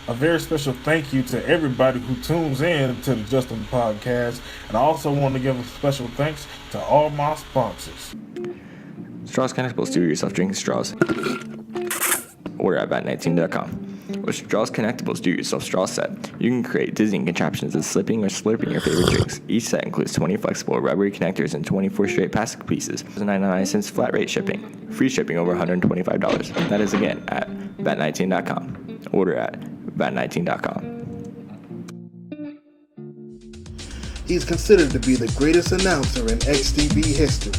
A very special thank you to everybody who tunes in to the Justin Podcast. And I also want to give a special thanks to all my sponsors. Straws Connectibles do yourself drinking straws. Order at bat19.com. With Straws Connectibles do yourself straw set, you can create dizzying contraptions of slipping or slurping your favorite drinks. Each set includes 20 flexible rubbery connectors and 24 straight plastic pieces. 99 cents flat rate shipping. Free shipping over $125. That is again at bat19.com. Order at bat19.com. He's considered to be the greatest announcer in XTV history.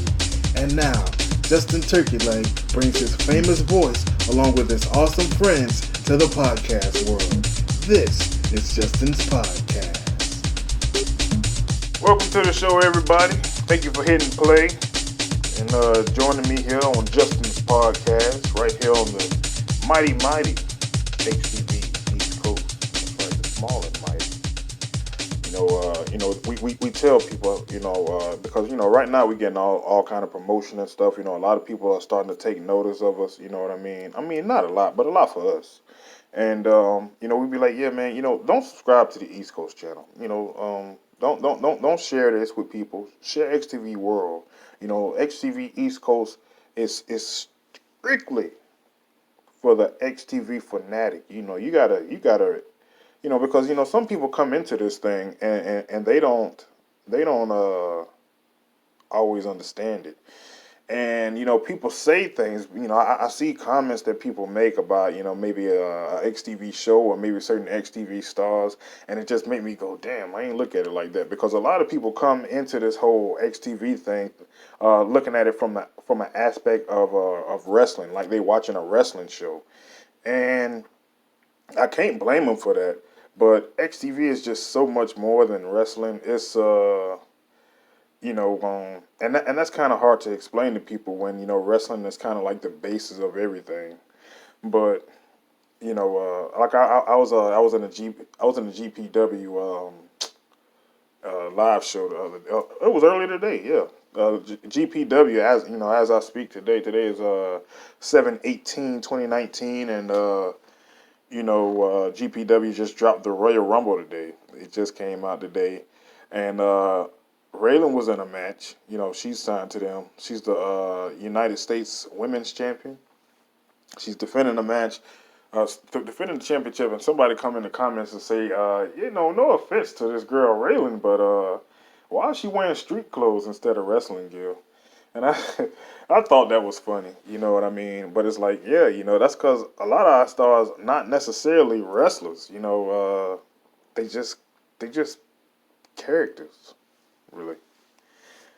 And now, Justin Turkeyleg brings his famous voice along with his awesome friends to the podcast world. This is Justin's Podcast. Welcome to the show, everybody. Thank you for hitting play and joining me here on Justin's Podcast, right here on the mighty XTV East Coast. That's right, the small and mighty. We tell people, because, right now we're getting all kind of promotion and stuff. A lot of people are starting to take notice of us, you know what I mean? I mean, not a lot, but a lot for us. And, we'd be like, yeah, man, don't subscribe to the East Coast channel. Don't share this with people. Share XTV World. XTV East Coast is strictly for the XTV fanatic. You gotta, because some people come into this thing and they don't always understand it. And people say things. I see comments that people make about maybe a XTV show or maybe certain XTV stars, and it just made me go, damn, I ain't look at it like that, because a lot of people come into this whole XTV thing looking at it from an aspect of wrestling, like they watching a wrestling show, and I can't blame them for that. But XTV is just so much more than wrestling. It's and that's kind of hard to explain to people when wrestling is kind of like the basis of everything. But like I was in the GPW live show the other it was earlier today, yeah. GPW, as I speak today. Today is 7/18/2019, and GPW just dropped the Royal Rumble today. It just came out today, and Raylan was in a match. She's signed to them. She's the United States Women's Champion. She's defending the match, defending the championship, and somebody come in the comments and say, no offense to this girl Raylan, but why is she wearing street clothes instead of wrestling gear? And I I thought that was funny, you know what I mean? But it's like, yeah, that's because a lot of our stars not necessarily wrestlers, they just characters, really.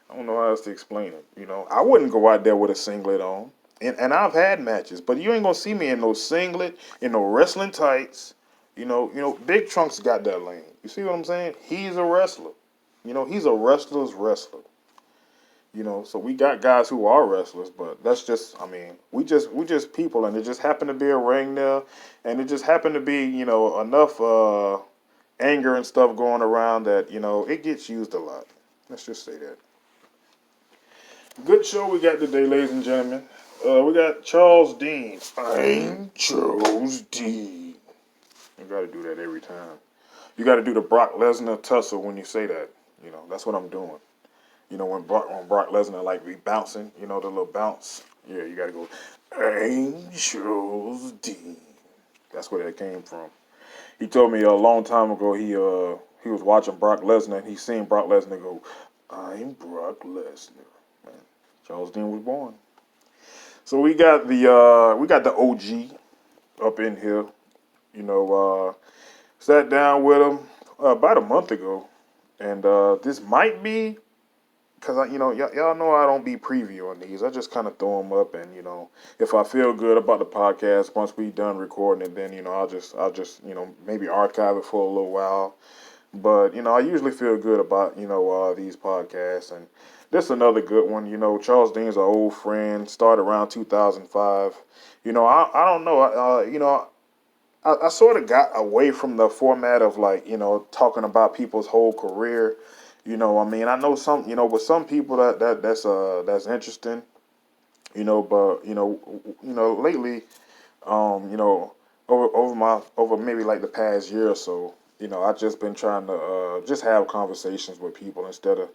I don't know how else to explain it. I wouldn't go out there with a singlet on. And I've had matches, but you ain't gonna see me in no singlet, in no wrestling tights. Big Trunk's got that lane. You see what I'm saying? He's a wrestler. He's a wrestler's wrestler. So we got guys who are wrestlers, but that's just, we just people, and it just happened to be a ring there, and it just happened to be, enough anger and stuff going around that, it gets used a lot. Let's just say that. Good show we got today, ladies and gentlemen. We got Charles Dean. I'm Charles Dean. You got to do that every time. You got to do the Brock Lesnar tussle when you say that. That's what I'm doing. When Brock Lesnar like be bouncing, the little bounce. Yeah, you got to go, I'm Charles Dean. That's where that came from. He told me a long time ago he was watching Brock Lesnar and he seen Brock Lesnar go, I'm Brock Lesnar. Man, Charles Dean was born. So we got the OG up in here. Sat down with him about a month ago, and this might be because y'all know I don't be previewing these. I just kind of throw them up, and if I feel good about the podcast once we done recording it, then I'll just maybe archive it for a little while. But I usually feel good about these podcasts, and this is another good one. Charles Dean's an old friend. Started around 2005. I don't know. I sort of got away from the format of talking about people's whole career. I know some with some people that's interesting. But lately, over maybe like the past year or so, I've just been trying to just have conversations with people instead of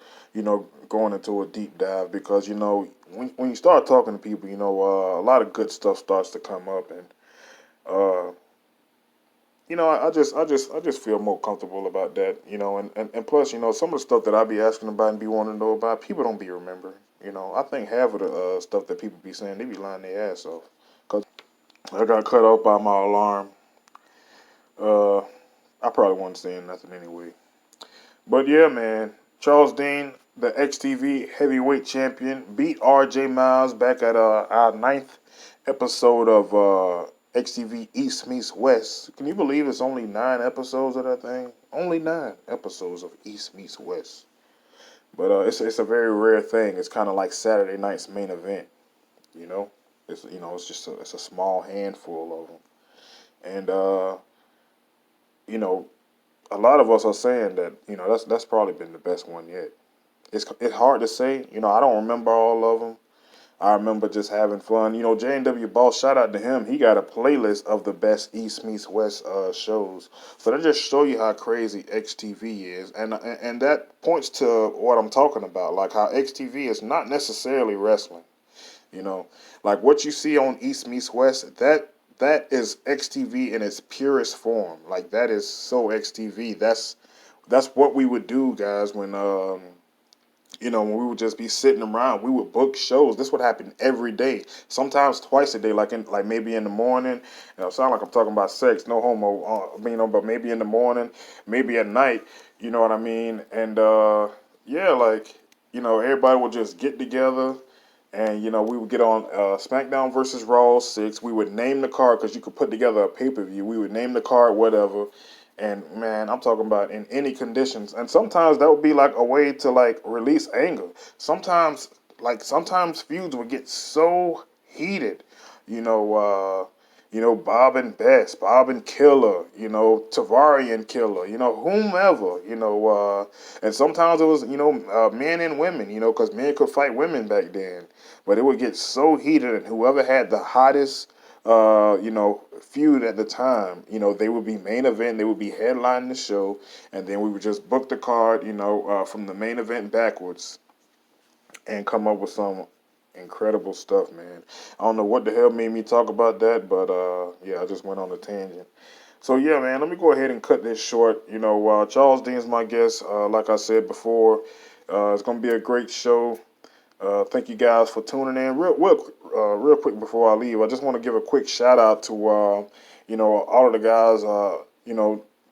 going into a deep dive, because when you start talking to people, a lot of good stuff starts to come up. And uh, I just feel more comfortable about that, and plus, some of the stuff that I be asking about and be wanting to know about, people don't be remembering. I think half of the stuff that people be saying, they be lying their ass off. Cause I got cut off by my alarm. Uh, I probably wasn't saying nothing anyway. But yeah, man, Charles Dean, the XTV heavyweight champion, beat RJ Miles back at our ninth episode of XTV East Meets West. Can you believe it's only 9 episodes of that thing? Only 9 episodes of East Meets West. But it's a very rare thing. It's kind of like Saturday night's main event. You know, it's just it's a small handful of them, and you know a lot of us are saying that that's probably been the best one yet. It's hard to say. I don't remember all of them. I remember just having fun. J&W Boss, shout out to him. He got a playlist of the best East meets West shows. So that just show you how crazy XTV is, and that points to what I'm talking about, like how XTV is not necessarily wrestling. You know, like what you see on East meets West, that is XTV in its purest form. Like that is so XTV. That's what we would do, guys, when we would just be sitting around. We would book shows. This would happen every day, sometimes twice a day, like maybe in the morning. Sound like I'm talking about sex, no homo, but maybe in the morning, maybe at night. You know what I mean? And yeah, like everybody would just get together. And we would get on SmackDown versus Raw 6. We would name the card, because you could put together a pay-per-view. We would name the card, whatever. And man, I'm talking about in any conditions. And sometimes that would be like a way to like release anger. Sometimes feuds would get so heated. You know, Bob and Bess, Bob and Killer, Tavari and Killer, whomever, and sometimes it was, men and women, because men could fight women back then. But it would get so heated, and whoever had the hottest feud at the time, they would be main event, they would be headlining the show, and then we would just book the card, from the main event backwards, and come up with some incredible stuff, man. I don't know what the hell made me talk about that, but yeah, I just went on a tangent. So yeah, man, let me go ahead and cut this short. Charles Dean's my guest. Like I said before, it's gonna be a great show. Thank you guys for tuning in. Real quick before I leave, I just want to give a quick shout out to all of the guys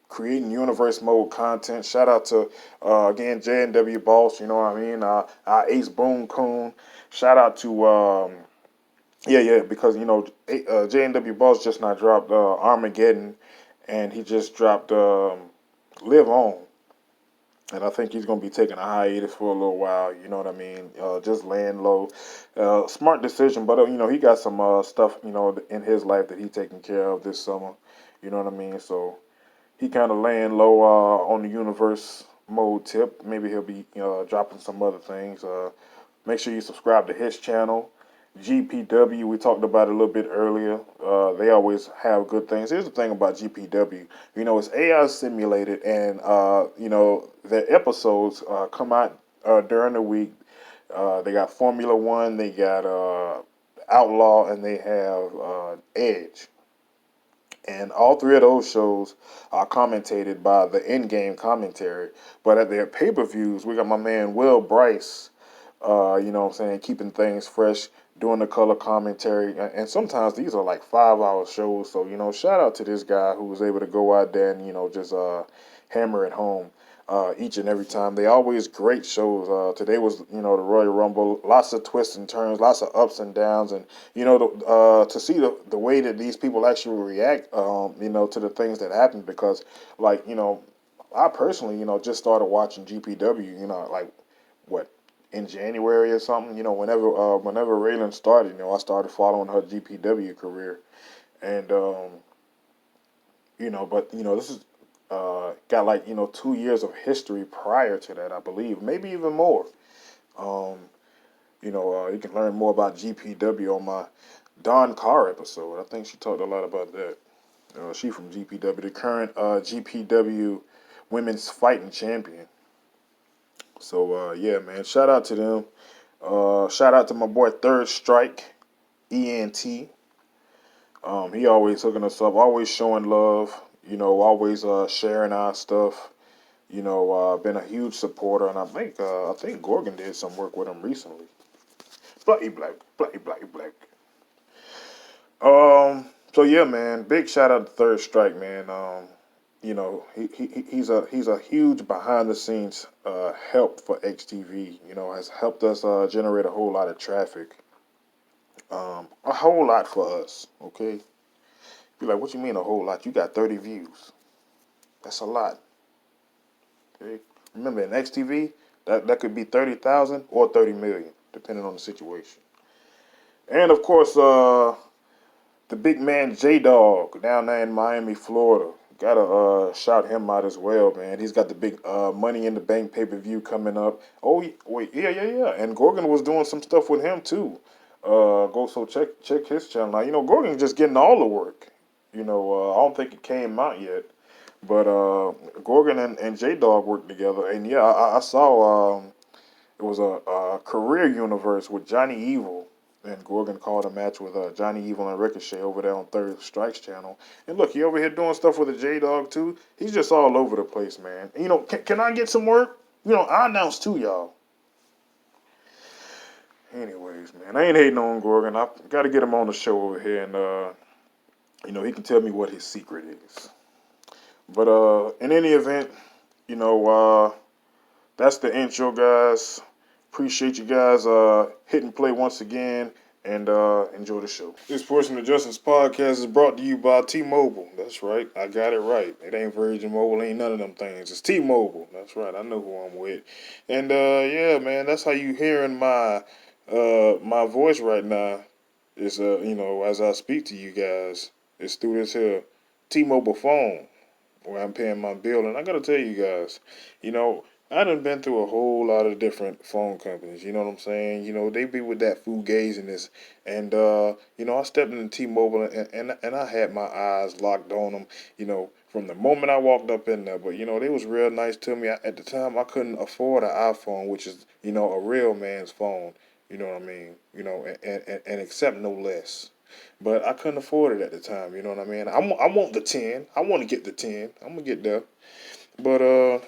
creating universe mode content. Shout out to again J&W Boss. You know what I mean? Our Ace Boom Coon. Shout out to because J&W Boss just not dropped Armageddon, and he just dropped Live On. And I think he's going to be taking a hiatus for a little while, you know what I mean? Just laying low. Smart decision, but, he got some stuff, in his life that he's taking care of this summer, you know what I mean? So he kind of laying low on the universe mode tip. Maybe he'll be dropping some other things. Make sure you subscribe to his channel. GPW, we talked about it a little bit earlier. They always have good things. Here's the thing about GPW. It's AI simulated, and their episodes come out during the week. They got Formula One, they got Outlaw, and they have Edge. And all three of those shows are commentated by the in-game commentary. But at their pay-per-views, we got my man Will Bryce, keeping things fresh, doing the color commentary. And sometimes these are like 5-hour shows. So, shout out to this guy who was able to go out there and, just hammer it home each and every time. They always great shows. Today was, the Royal Rumble. Lots of twists and turns, lots of ups and downs. And, to see the way that these people actually react, to the things that happen. Because, I personally, just started watching GPW, in January or something, whenever Raylan started, I started following her GPW career, and this is got 2 years of history prior to that, I believe, maybe even more. You can learn more about GPW on my Don Carr episode. I think she talked a lot about that. She from GPW, the current GPW Women's Fighting Champion. So yeah, man, shout out to them. Shout out to my boy Third Strike, ENT. He always hooking us up, always showing love. Always sharing our stuff. Been a huge supporter, and I think Gorgon did some work with him recently. Bloody black. So yeah, man, big shout out to Third Strike, man. He's a huge behind the scenes help for XTV. Has helped us generate a whole lot of traffic. A whole lot for us. Okay, be like, what you mean a whole lot? You got 30 views. That's a lot. Okay, remember in XTV that could be 30,000 or 30 million, depending on the situation. And of course, the big man J-Dog down there in Miami, Florida. Gotta shout him out as well, man. He's got the big Money in the Bank pay-per-view coming up. Oh, wait, yeah. And Gorgon was doing some stuff with him, too. Check his channel out. Gorgon's just getting all the work. I don't think it came out yet. But Gorgon and J-Dog worked together. And, yeah, I saw it was a career universe with Johnny Evil. And Gorgon called a match with Johnny Evil and Ricochet over there on Third Strike's channel. And look, he over here doing stuff with the J-Dog too. He's just all over the place, man. And, can I get some work? I announced too, y'all. Anyways, man, I ain't hating on Gorgon. I got to get him on the show over here, and he can tell me what his secret is. But in any event, that's the intro, guys. Appreciate you guys hitting play once again, and enjoy the show. This portion of Justin's podcast is brought to you by T-Mobile. That's right. I got it right. It ain't Virgin Mobile, ain't none of them things. It's T-Mobile. That's right. I know who I'm with. And yeah, man, that's how you hearing my voice right now. Is as I speak to you guys, it's through this here T-Mobile phone where I'm paying my bill. And I gotta tell you guys, I done been through a whole lot of different phone companies, you know what I'm saying? They be with that fugaziness. And, I stepped into T-Mobile and I had my eyes locked on them, from the moment I walked up in there. But, they was real nice to me. At the time, I couldn't afford an iPhone, which is, a real man's phone, you know what I mean? And accept no less. But I couldn't afford it at the time, you know what I mean? I want the 10. I want to get the 10. I'm going to get there. But,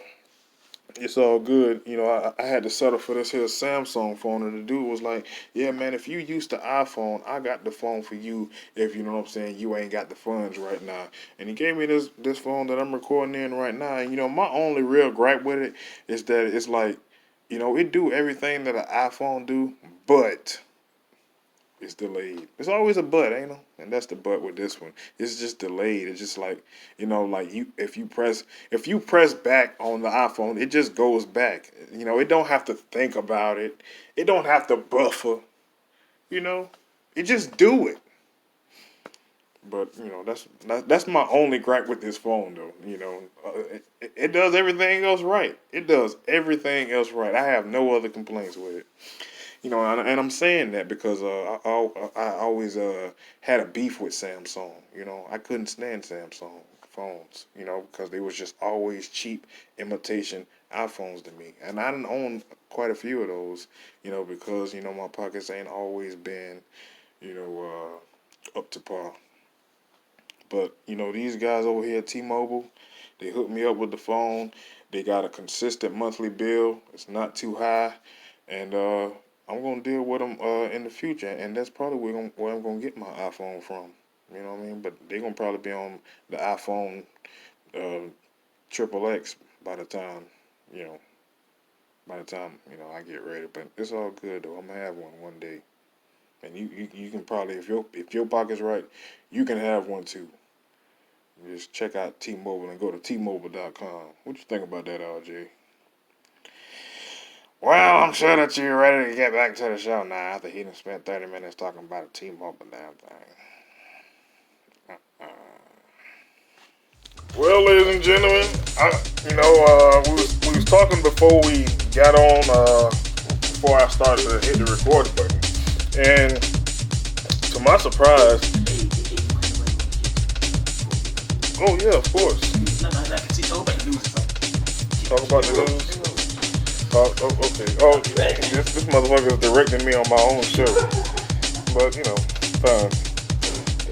it's all good. I had to settle for this here Samsung phone, and the dude was like, yeah, man, if you used the iPhone, I got the phone for you if, you know what I'm saying, you ain't got the funds right now. And he gave me this phone that I'm recording in right now. And, my only real gripe with it is that it's like, it do everything that an iPhone do, but it's delayed. It's always a but, ain't it? And that's the but with this one. It's just delayed. It's just like, if you press back on the iPhone, it just goes back. It don't have to think about it. It don't have to buffer. It just do it. But, that's my only gripe with this phone, though. It does everything else right. It does everything else right. I have no other complaints with it. And I'm saying that because I always had a beef with Samsung. I couldn't stand Samsung phones, because they was just always cheap imitation iPhones to me. And I didn't own quite a few of those, because, my pockets ain't always been, up to par. But, these guys over here at T-Mobile, they hooked me up with the phone. They got a consistent monthly bill. It's not too high. And, I'm going to deal with them in the future, and that's probably where I'm going to get my iPhone from. You know what I mean? But they're going to probably be on the iPhone XXX by the time, I get ready. But it's all good, though. I'm going to have one day. And you can probably, if your pocket's right, you can have one, too. Just check out T-Mobile and go to T-Mobile.com. What you think about that, RJ? Well, I'm sure that you're ready to get back to the show now after he done spent 30 minutes talking about a T-Mobile damn thing. Well, ladies and gentlemen, we was talking before we got on, before I started to hit the record button. And to my surprise, Oh yeah, of course. No, I can see talk about the news. Talk about the news. Okay. Oh, this motherfucker is directing me on my own show. But fine.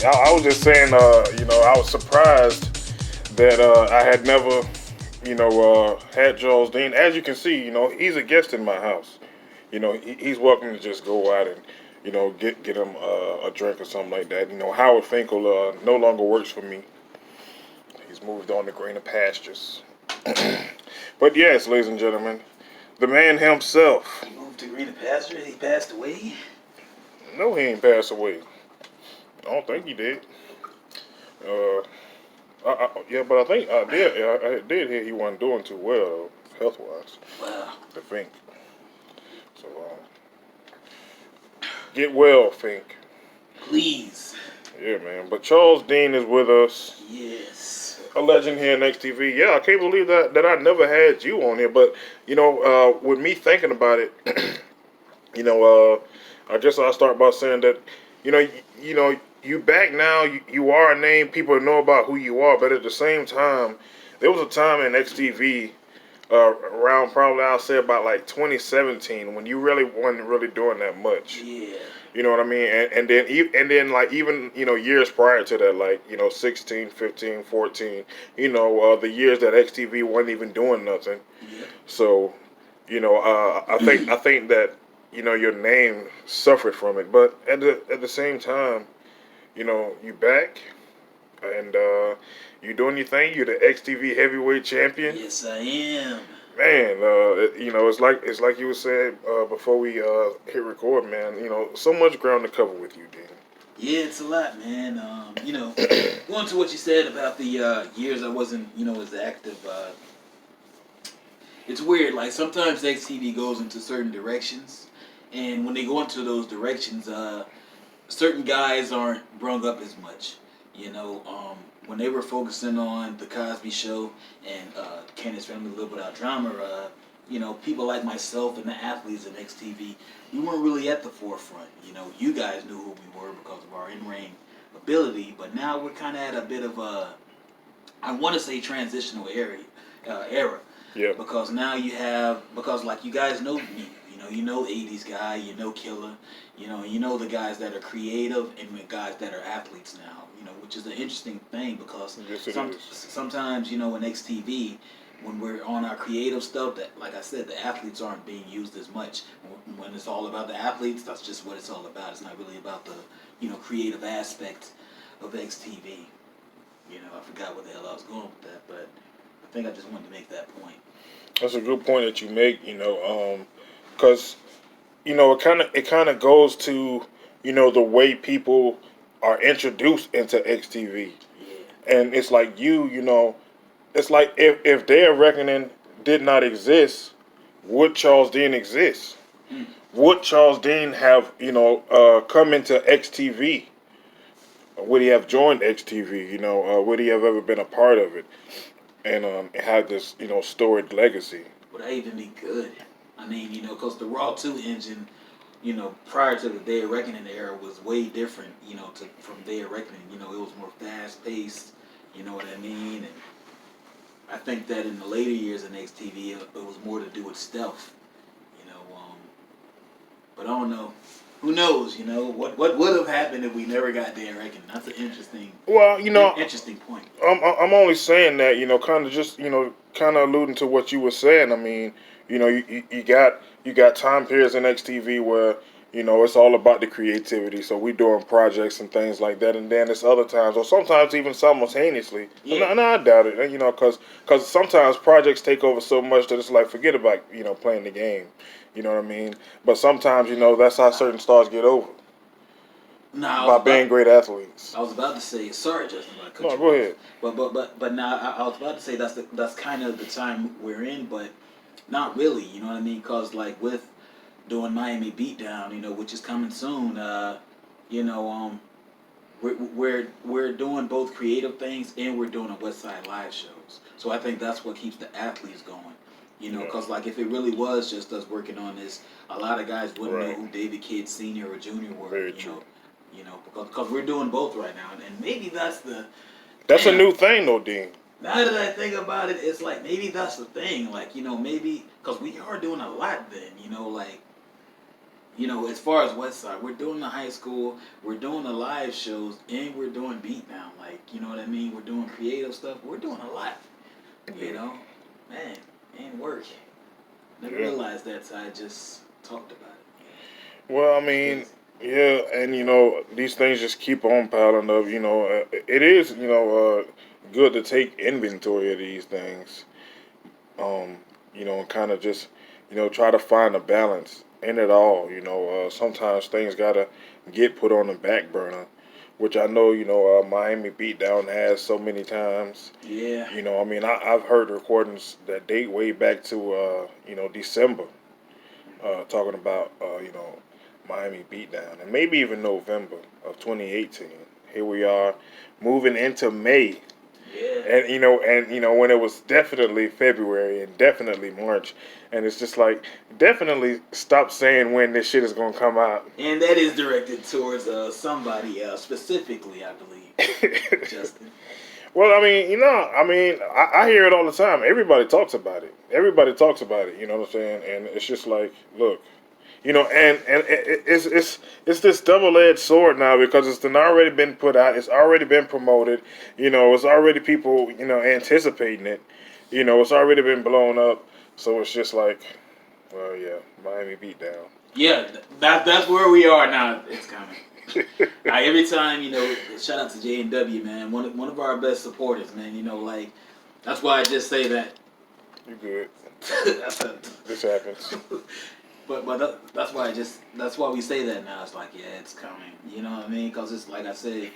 I was just saying, I was surprised that I had never, had Charles Dean. As you can see, he's a guest in my house. He's welcome to just go out and, get him a drink or something like that. Howard Finkel no longer works for me. He's moved on to greener pastures. But yes, ladies and gentlemen, the man himself. He moved to greener pastures. He passed away. No, he ain't passed away. I don't think he did. Yeah, but I think I did hear he wasn't doing too well health-wise. Wow. I think. So, get well, Fink. Please. Yeah, man. But Charles Dean is with us. Yes. A legend here in XTV. Yeah, I can't believe that I never had you on here. But, with me thinking about it, I guess I'll start by saying that, you back now, you are a name, people know about who you are, but at the same time, there was a time in XTV, around probably I'll say about like 2017, when you really wasn't really doing that much. Yeah. You know what I mean? And then like even, years prior to that, like, 16, 15, 14, the years that XTV wasn't even doing nothing. Yeah. So, I think that, your name suffered from it. But at the same time, you back and you doing your thing. You're the XTV heavyweight champion. Yes, I am. Man, it's like you were saying before we hit record, man. So much ground to cover with you, Dan. Yeah, it's a lot, man. Going to what you said about the years I wasn't, as active. It's weird. Like sometimes XTV goes into certain directions, and when they go into those directions, certain guys aren't brung up as much. When they were focusing on the Cosby Show and Candace Family Live Without Drama, people like myself and the athletes in XTV, we weren't really at the forefront. You guys knew who we were because of our in-ring ability, but now we're kind of at a bit of a, I want to say transitional era. Yeah. Because now because like you guys know me, you know 80s guy, you know Killer, you know the guys that are creative and the guys that are athletes now, which is an interesting thing because sometimes, in XTV, when we're on our creative stuff, that, like I said, the athletes aren't being used as much. When it's all about the athletes, that's just what it's all about. It's not really about the, creative aspect of XTV. I forgot what the hell I was going with that, but I think I just wanted to make that point. That's a good point that you make, because, it kind of goes to, the way people are introduced into XTV. Yeah. And it's like it's like if their reckoning did not exist, would Charles Dean exist? Mm. Would Charles Dean have, come into XTV? Would he have joined XTV? Would he have ever been a part of it? And had this, storied legacy? Would I even be good? I mean, because the Raw 2 engine, prior to the Day of Reckoning era was way different, from Day of Reckoning. It was more fast-paced, you know what I mean? And I think that in the later years in XTV, it was more to do with stealth, but I don't know. Who knows, what would have happened if we never got Day of Reckoning? That's an interesting, interesting point. I'm only saying that, kind of just, kind of alluding to what you were saying. I mean, you got time periods in XTV where, it's all about the creativity. So we doing projects and things like that. And then there's other times, or sometimes even simultaneously. Yeah. And I doubt it, because sometimes projects take over so much that it's like, forget about, playing the game. You know what I mean? But sometimes, that's how certain stars get over. By being great athletes. I was about to say, sorry, Justin, but I cut No, you go off. ahead. But now I was about to say that's kind of the time we're in, but not really. You know what I mean? Because like with doing Miami Beatdown, which is coming soon, we're doing both creative things and we're doing a West Side Live shows. So I think that's what keeps the athletes going. Because like if it really was just us working on this, a lot of guys wouldn't know who David Kidd Sr. or Jr. were. Very true. Because we're doing both right now, and maybe that's the That's a Damn. new thing, though, Dean. Now that I think about it, it's like maybe that's the thing. Like, maybe because we are doing a lot then. Like, as far as West Side, we're doing the high school, we're doing the live shows, and we're doing beatdown. Like, you know what I mean? We're doing creative stuff. We're doing a lot. Man, ain't work. Never realized that, so I just talked about it. Well, I mean, yeah, and these things just keep on piling up. It is good to take inventory of these things. And kind of just try to find a balance in it all. Sometimes things gotta get put on the back burner, which I know Miami Beatdown has so many times. Yeah. I mean, I've heard recordings that date way back to December, talking about Miami Beatdown, and maybe even November of 2018. Here we are, moving into May. Yeah. And when it was definitely February and definitely March, and it's just like, definitely stop saying when this shit is gonna come out. And that is directed towards somebody specifically, I believe, Justin. Well, I mean, I hear it all the time. Everybody talks about it. Everybody talks about it. You know what I'm saying? And it's just like, look, and it's this double-edged sword now, because it's already been put out. It's already been promoted. It's already people anticipating it. It's already been blown up. So it's just like, well, yeah, Miami Beatdown. Yeah, that's where we are now. It's coming. Every time, shout out to J&W, man. One of our best supporters, man. Like, that's why I just say that. You good? This happens. But that's why we say that now. It's like, yeah, it's coming. You know what I mean? Because it's like I say,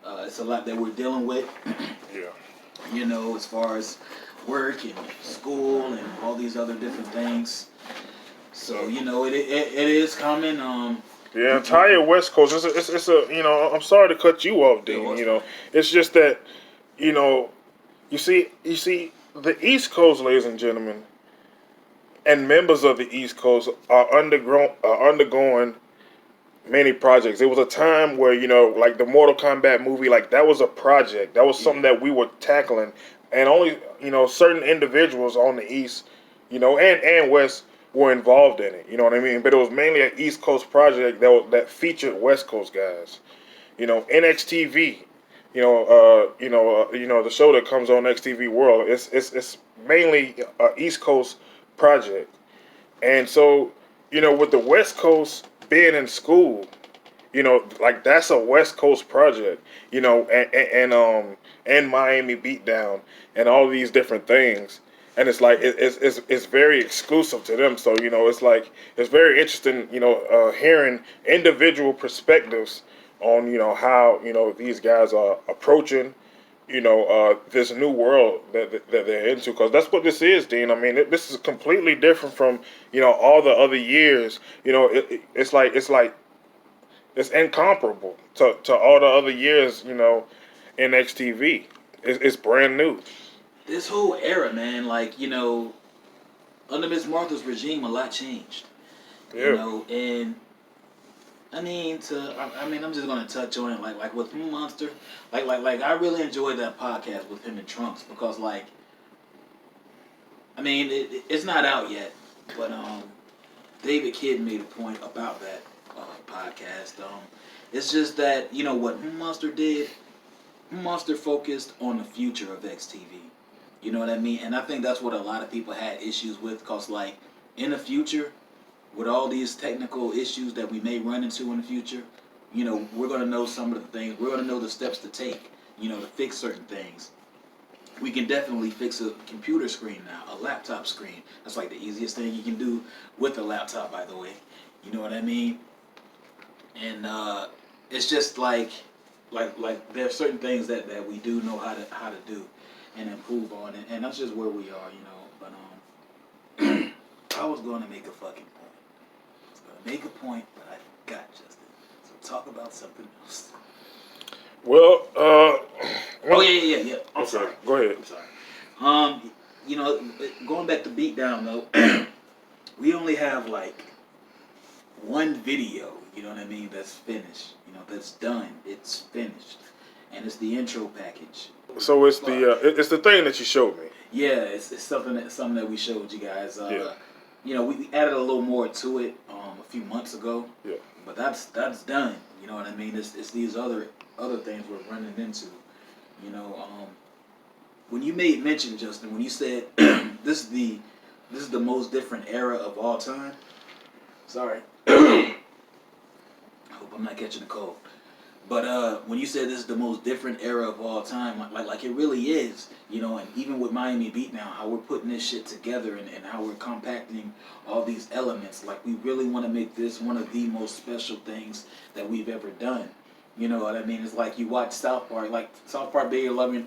it's a lot that we're dealing with. Yeah. As far as work and school and all these other different things. So it is coming. Yeah, entire West Coast. It's a I'm sorry to cut you off, Dean. It's just that you see the East Coast, ladies and gentlemen, and members of the East Coast are undergoing many projects. There was a time where like the Mortal Kombat movie, like that was a project. That was something that we were tackling, and only certain individuals on the East, and West were involved in it. You know what I mean? But it was mainly an East Coast project that featured West Coast guys. NXTV. The show that comes on XTV World. It's mainly an East Coast project, and so with the West Coast being in school, like that's a West Coast project. And Miami Beatdown and all these different things. And it's like it's very exclusive to them. So it's like it's very interesting. Hearing individual perspectives on how these guys are approaching this new world that they're into, because that's what this is, Dean. I mean, this is completely different from all the other years. It's like it's incomparable to all the other years. In XTV, it's brand new. This whole era, man, like, under Miss Martha's regime, a lot changed. Yeah. And I'm just gonna touch on it, like with Monster, like I really enjoyed that podcast with him and Trunks, because it's not out yet, but David Kidd made a point about that podcast. It's just that what Monster did. Monster focused on the future of XTV. You know what I mean? And I think that's what a lot of people had issues with, because like in the future, with all these technical issues that we may run into in the future, we're going to know some of the things. We're going to know the steps to take, to fix certain things. We can definitely fix a computer screen now, a laptop screen. That's like the easiest thing you can do with a laptop, by the way. You know what I mean? And it's just like there are certain things that we do know how to do and improve on, and that's just where we are, But I was going to make a fucking point. I was going to make a point, but I forgot, Justin. So talk about something else. Well, oh yeah. I'm okay, sorry. go ahead. I'm sorry. Going back to Beatdown though, we only have like one video. You know what I mean? That's finished. That's done. It's finished. and it's the intro package. So it's the thing that you showed me. Yeah, it's something that we showed you guys. You know, we added a little more to it a few months ago. Yeah. But that's done. You know what I mean? It's these other things we're running into. You know, when you made mention, Justin, when you said this is the most different era of all time. Sorry. I hope I'm not catching a cold. But when you said this is the most different era of all time, like it really is, you know, and even with Miami Beat now, how we're putting this shit together and how we're compacting all these elements, like we really want to make this one of the most special things that we've ever done. You know what I mean? It's like you watch South Park, like South Park Bigger, Longer,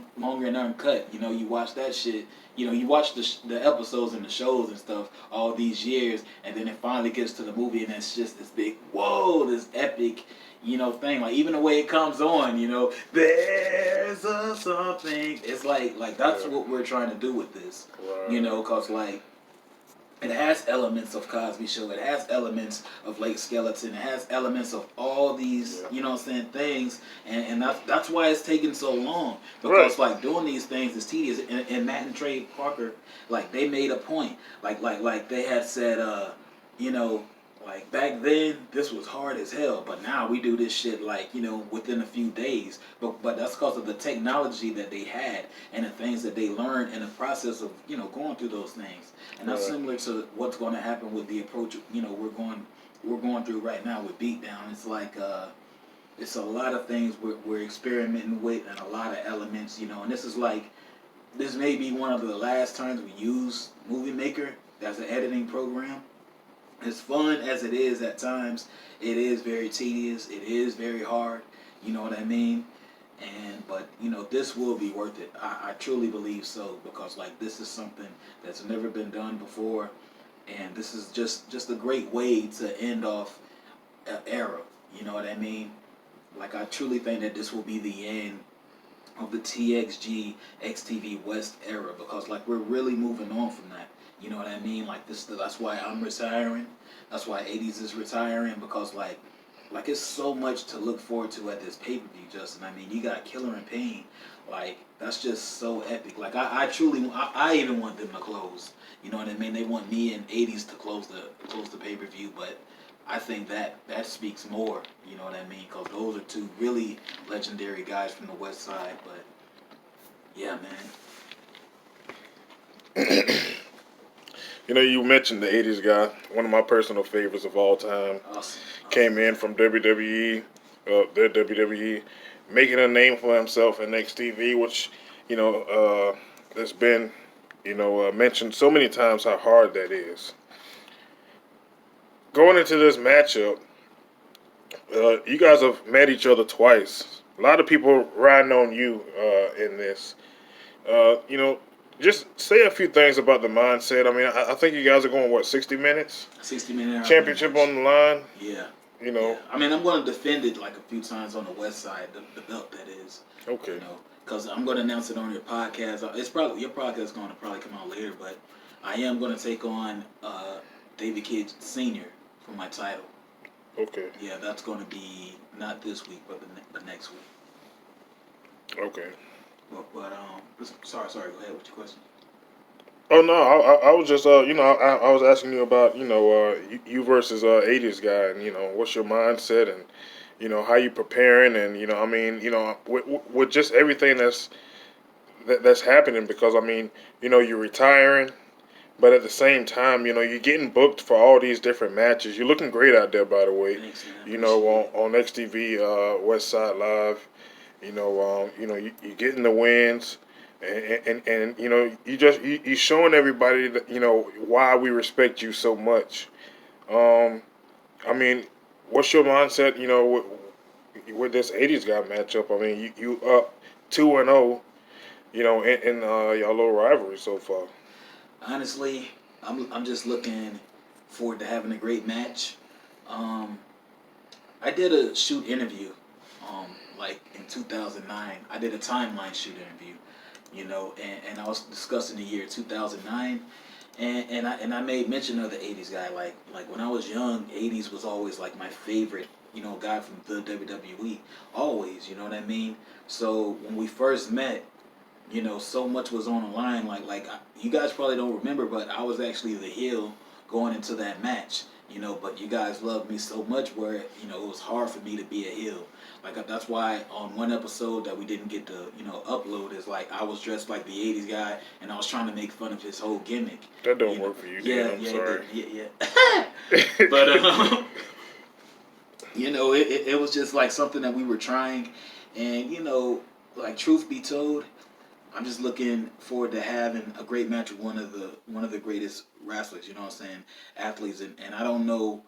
and Uncut. You know, you watch that shit. You know, you watch the episodes and the shows and stuff all these years, and then it finally gets to the movie, and it's just this big, whoa, this epic, you know, thing. Like even the way it comes on, you know, there's a something. It's like that's what we're trying to do with this. Right. You know, cause like it has elements of Cosby Show. It has elements of Lake Skeleton. It has elements of all these, you know what I'm saying, things. And that's why it's taking so long. Because, like, doing these things is tedious. And Matt and Trey Parker, like, they made a point. Like they had said, you know, like, back then, this was hard as hell. But now we do this shit, like, you know, within a few days. But that's because of the technology that they had and the things that they learned in the process of, you know, going through those things. And that's similar to what's going to happen with the approach, you know, we're going through right now with Beatdown. It's like it's a lot of things we're experimenting with and a lot of elements, you know. And this may be one of the last times we use Movie Maker as an editing program. As fun as it is at times, it is very tedious. It is very hard. You know what I mean? But you know, this will be worth it. I truly believe so, because like this is something that's never been done before, and this is just a great way to end off an era. You know what I mean? Like I truly think that this will be the end of the TXG XTV West era, because like we're really moving on from that. You know what I mean? Like that's why I'm retiring. That's why 80s is retiring, because like it's so much to look forward to at this pay-per-view, Justin. I mean, you got Killer and Pain. Like, that's just so epic. Like, I truly, I even want them to close. You know what I mean? They want me and 80s to close the pay-per-view, but I think that speaks more. You know what I mean? Because those are two really legendary guys from the West Side. But, yeah, man. You know, you mentioned the 80s guy, one of my personal favorites of all time. Awesome. Came in from WWE, their WWE, making a name for himself in XTV, which, you know, has been, you know, mentioned so many times how hard that is. Going into this matchup, you guys have met each other twice. A lot of people riding on you in this. You know, just say a few things about the mindset. I mean, I think you guys are going, 60 minutes? 60-minute Championship on the line? Yeah. You know. Yeah. I mean, I'm going to defend it like a few times on the West Side, the belt that is. Okay. You know, because I'm going to announce it on your podcast. It's probably your podcast is going to probably come out later, but I am going to take on David Kidd Sr. for my title. Okay. Yeah, that's going to be not this week, but the next week. Okay. But sorry. Go ahead with your question. Oh no, I was just you know, I was asking you about, you know, you versus 80s guy, and you know, what's your mindset, and you know, how you preparing, and you know, I mean, you know, with just everything that's happening, because I mean, you know, you're retiring, but at the same time, you know, you're getting booked for all these different matches. You're looking great out there, by the way. Thanks, man. You know, on XTV West Side Live, you know, you're getting the wins. And you know, you showing everybody that, you know, why we respect you so much. I mean, what's your mindset, you know, with this 80s guy matchup? I mean, you up 2-0, you know, in y'all little rivalry so far. Honestly, I'm just looking forward to having a great match. I did a shoot interview, like in 2009. I did a timeline shoot interview. You know, and I was discussing the year 2009, and I made mention of the 80s guy. Like when I was young, 80s was always like my favorite a guy from the WWE, always, you know what I mean? So when we first met, so much was on the line. Like you guys probably don't remember, but I was actually the heel going into that match. But you guys loved me so much where it was hard for me to be a heel. Like that's why on one episode that we didn't get to upload is like I was dressed like the '80s guy and I was trying to make fun of his whole gimmick. That don't work for you, Dan. I'm sorry. Yeah. But it was just like something that we were trying, and like truth be told, I'm just looking forward to having a great match with one of the greatest wrestlers, you know what I'm saying, athletes, and I don't know,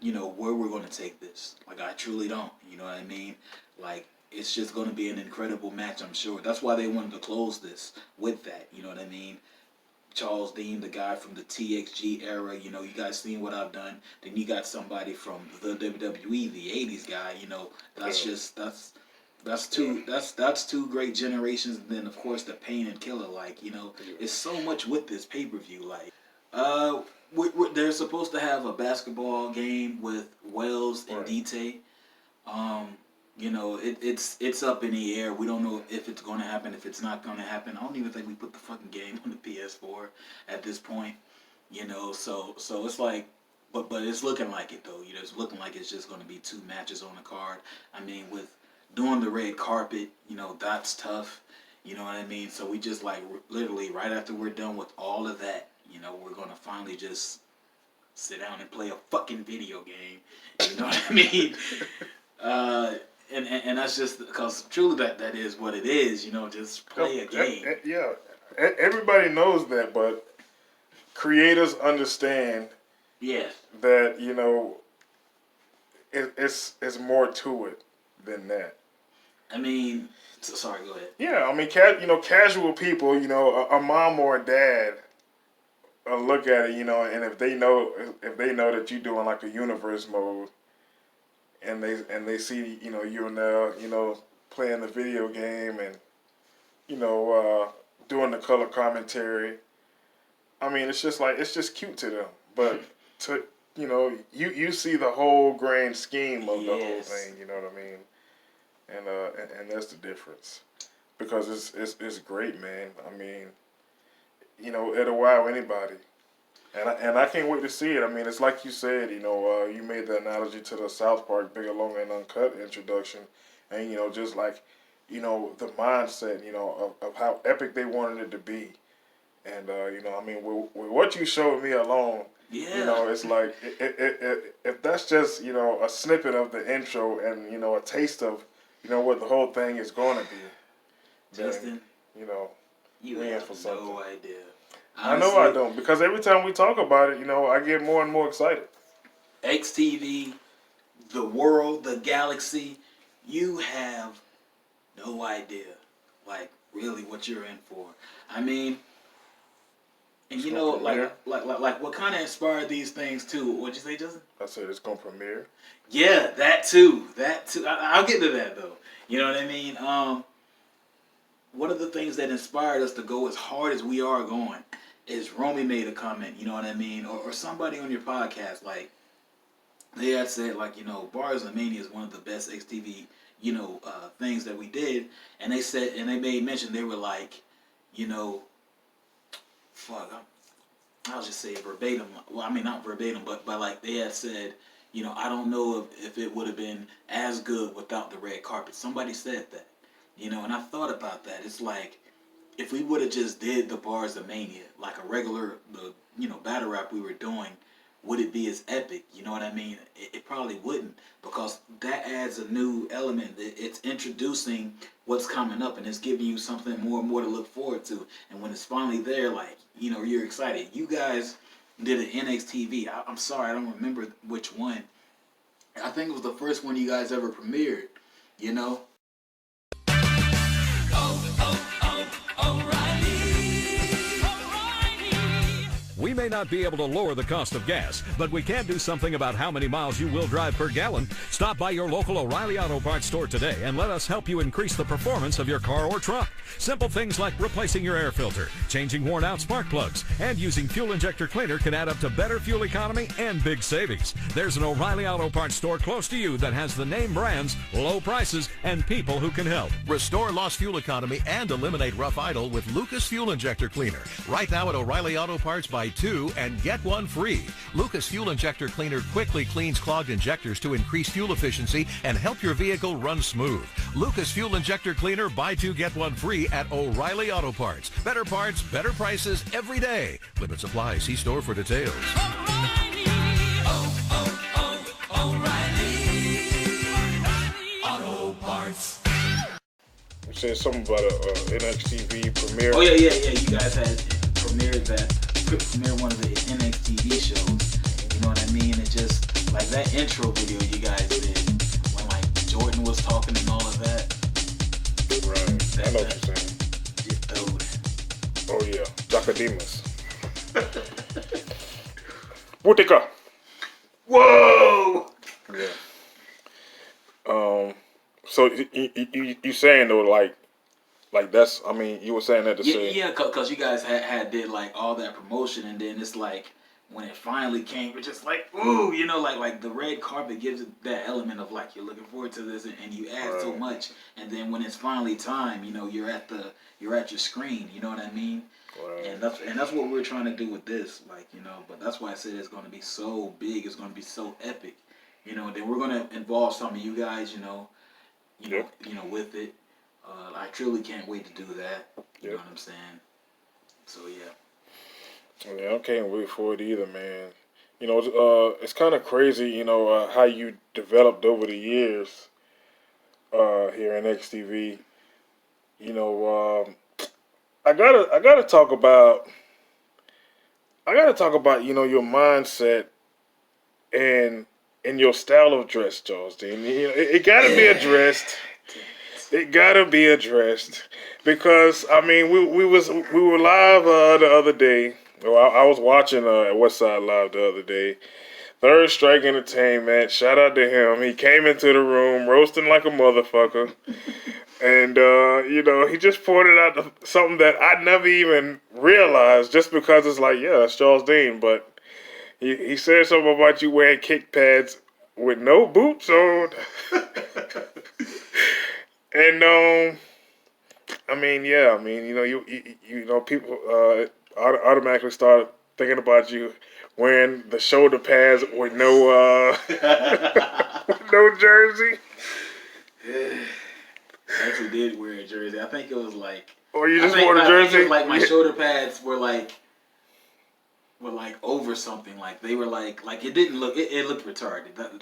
where we're going to take this. Like I truly don't, you know what I mean? Like it's just going to be an incredible match, I'm sure. That's why they wanted to close this with that, you know what I mean? Charles Dean, the guy from the TXG era, you guys seen what I've done. Then you got somebody from the WWE, the '80s guy, that's two great generations. And then of course the Pain and Killer, it's so much with this pay-per-view. Like, they're supposed to have a basketball game with Wells and DT. It's up in the air. We don't know if it's going to happen, if it's not going to happen. I don't even think we put the fucking game on the PS4 at this point. So it's like, but it's looking like it though. It's looking like it's just going to be 2 matches on the card. I mean, with doing the red carpet, that's tough. You know what I mean? So we just like literally right after we're done with all of that, we're going to finally just sit down and play a fucking video game. You know what I mean? And that's just because truly that is what it is, just play a game. Yeah, everybody knows that, but creators understand. Yes. That it's more to it than that. I mean, sorry, go ahead. Yeah, I mean, casual people, a mom or a dad, look at it, and if they know that you're doing like a universe mode. And they see, you and playing the video game and, doing the color commentary. I mean, it's just cute to them. But to, you see the whole grand scheme of the whole thing. You know what I mean? And that's the difference, because it's great, man. I mean, it'll wow anybody. And I can't wait to see it. I mean, it's like you said, you made the analogy to the South Park Bigger, Longer, and Uncut introduction. And, just like, the mindset, of how epic they wanted it to be. And, I mean, with what you showed me alone, it's like, if that's just, a snippet of the intro and, a taste of, what the whole thing is going to be. Justin, then, you have no idea. I Honestly, know I don't, because every time we talk about it, I get more and more excited. XTV, the world, the galaxy, you have no idea, like, really what you're in for. I mean, and like what kind of inspired these things too? What'd you say, Justin? I said it's going to premiere. Yeah, that too. I'll get to that though. You know what I mean? One of the things that inspired us to go as hard as we are going is Romy made a comment, you know what I mean? Or somebody on your podcast, like, they had said, like, Bars and Mania is one of the best XTV, things that we did. And they said, and they made mention, they were like, I'll just say verbatim. Well, I mean, not verbatim, but like they had said, I don't know if it would have been as good without the red carpet. Somebody said that. And I thought about that. It's like, if we would have just did the Bars of Mania, like a regular, battle rap we were doing, would it be as epic? You know what I mean? It probably wouldn't, because that adds a new element. It's introducing what's coming up, and it's giving you something more and more to look forward to. And when it's finally there, like, you're excited. You guys did an NXTV. I'm sorry, I don't remember which one. I think it was the first one you guys ever premiered, We may not be able to lower the cost of gas, but we can do something about how many miles you will drive per gallon. Stop by your local O'Reilly Auto Parts store today and let us help you increase the performance of your car or truck. Simple things like replacing your air filter, changing worn out spark plugs, and using fuel injector cleaner can add up to better fuel economy and big savings. There's an O'Reilly Auto Parts store close to you that has the name brands, low prices, and people who can help. Restore lost fuel economy and eliminate rough idle with Lucas Fuel Injector Cleaner. Right now at O'Reilly Auto Parts, buy 2 and get 1 free. Lucas Fuel Injector Cleaner quickly cleans clogged injectors to increase fuel efficiency and help your vehicle run smooth. Lucas Fuel Injector Cleaner, buy 2, get 1 free at O'Reilly Auto Parts. Better parts, better prices every day. Limit supply. See store for details. Auto Parts. You said something about a NXTV premiere. Oh yeah. You guys had premiere one of the NXTV shows. You know what I mean? It just like that intro video you guys did when like Jordan was talking and all of that. Right. I know what you're saying. Just throw it. Oh yeah, Jakademus. Wutika. Whoa! Yeah. So you saying though, like that's, I mean, you were saying that to say. Yeah, cause you guys had did like all that promotion, and then it's like when it finally came, it's just like ooh, you know, like the red carpet gives it that element of like you're looking forward to this, and you add so much, and then when it's finally time, you know, you're at your screen, you know what I mean? Right. And that's what we're trying to do with this, like, you know. But that's why I said it's going to be so big, it's going to be so epic, you know. And then we're going to involve some of you guys, you know, with it. I truly can't wait to do that. You know what I'm saying? So yeah. Yeah, I can't wait for it either, man. You know, it's kind of crazy, you know, how you developed over the years here in XTV. You know, I gotta talk about you know, your mindset and your style of dress, Charles Dean. You know, it gotta be addressed. It gotta be addressed because I mean we were live the other day. Well, I was watching Westside Live the other day. Third Strike Entertainment. Shout out to him. He came into the room roasting like a motherfucker. And, you know, he just pointed out something that I never even realized just because it's like, yeah, that's Charles Dean. But he said something about you wearing kick pads with no boots on. And, I mean, yeah, I mean, you know, you know, people automatically start thinking about you wearing the shoulder pads with no, no jersey. I actually did wear a jersey. I think it was like. Or you just wore the jersey? I think like my shoulder pads were like over something. Like they were like it didn't look. It looked retarded. That's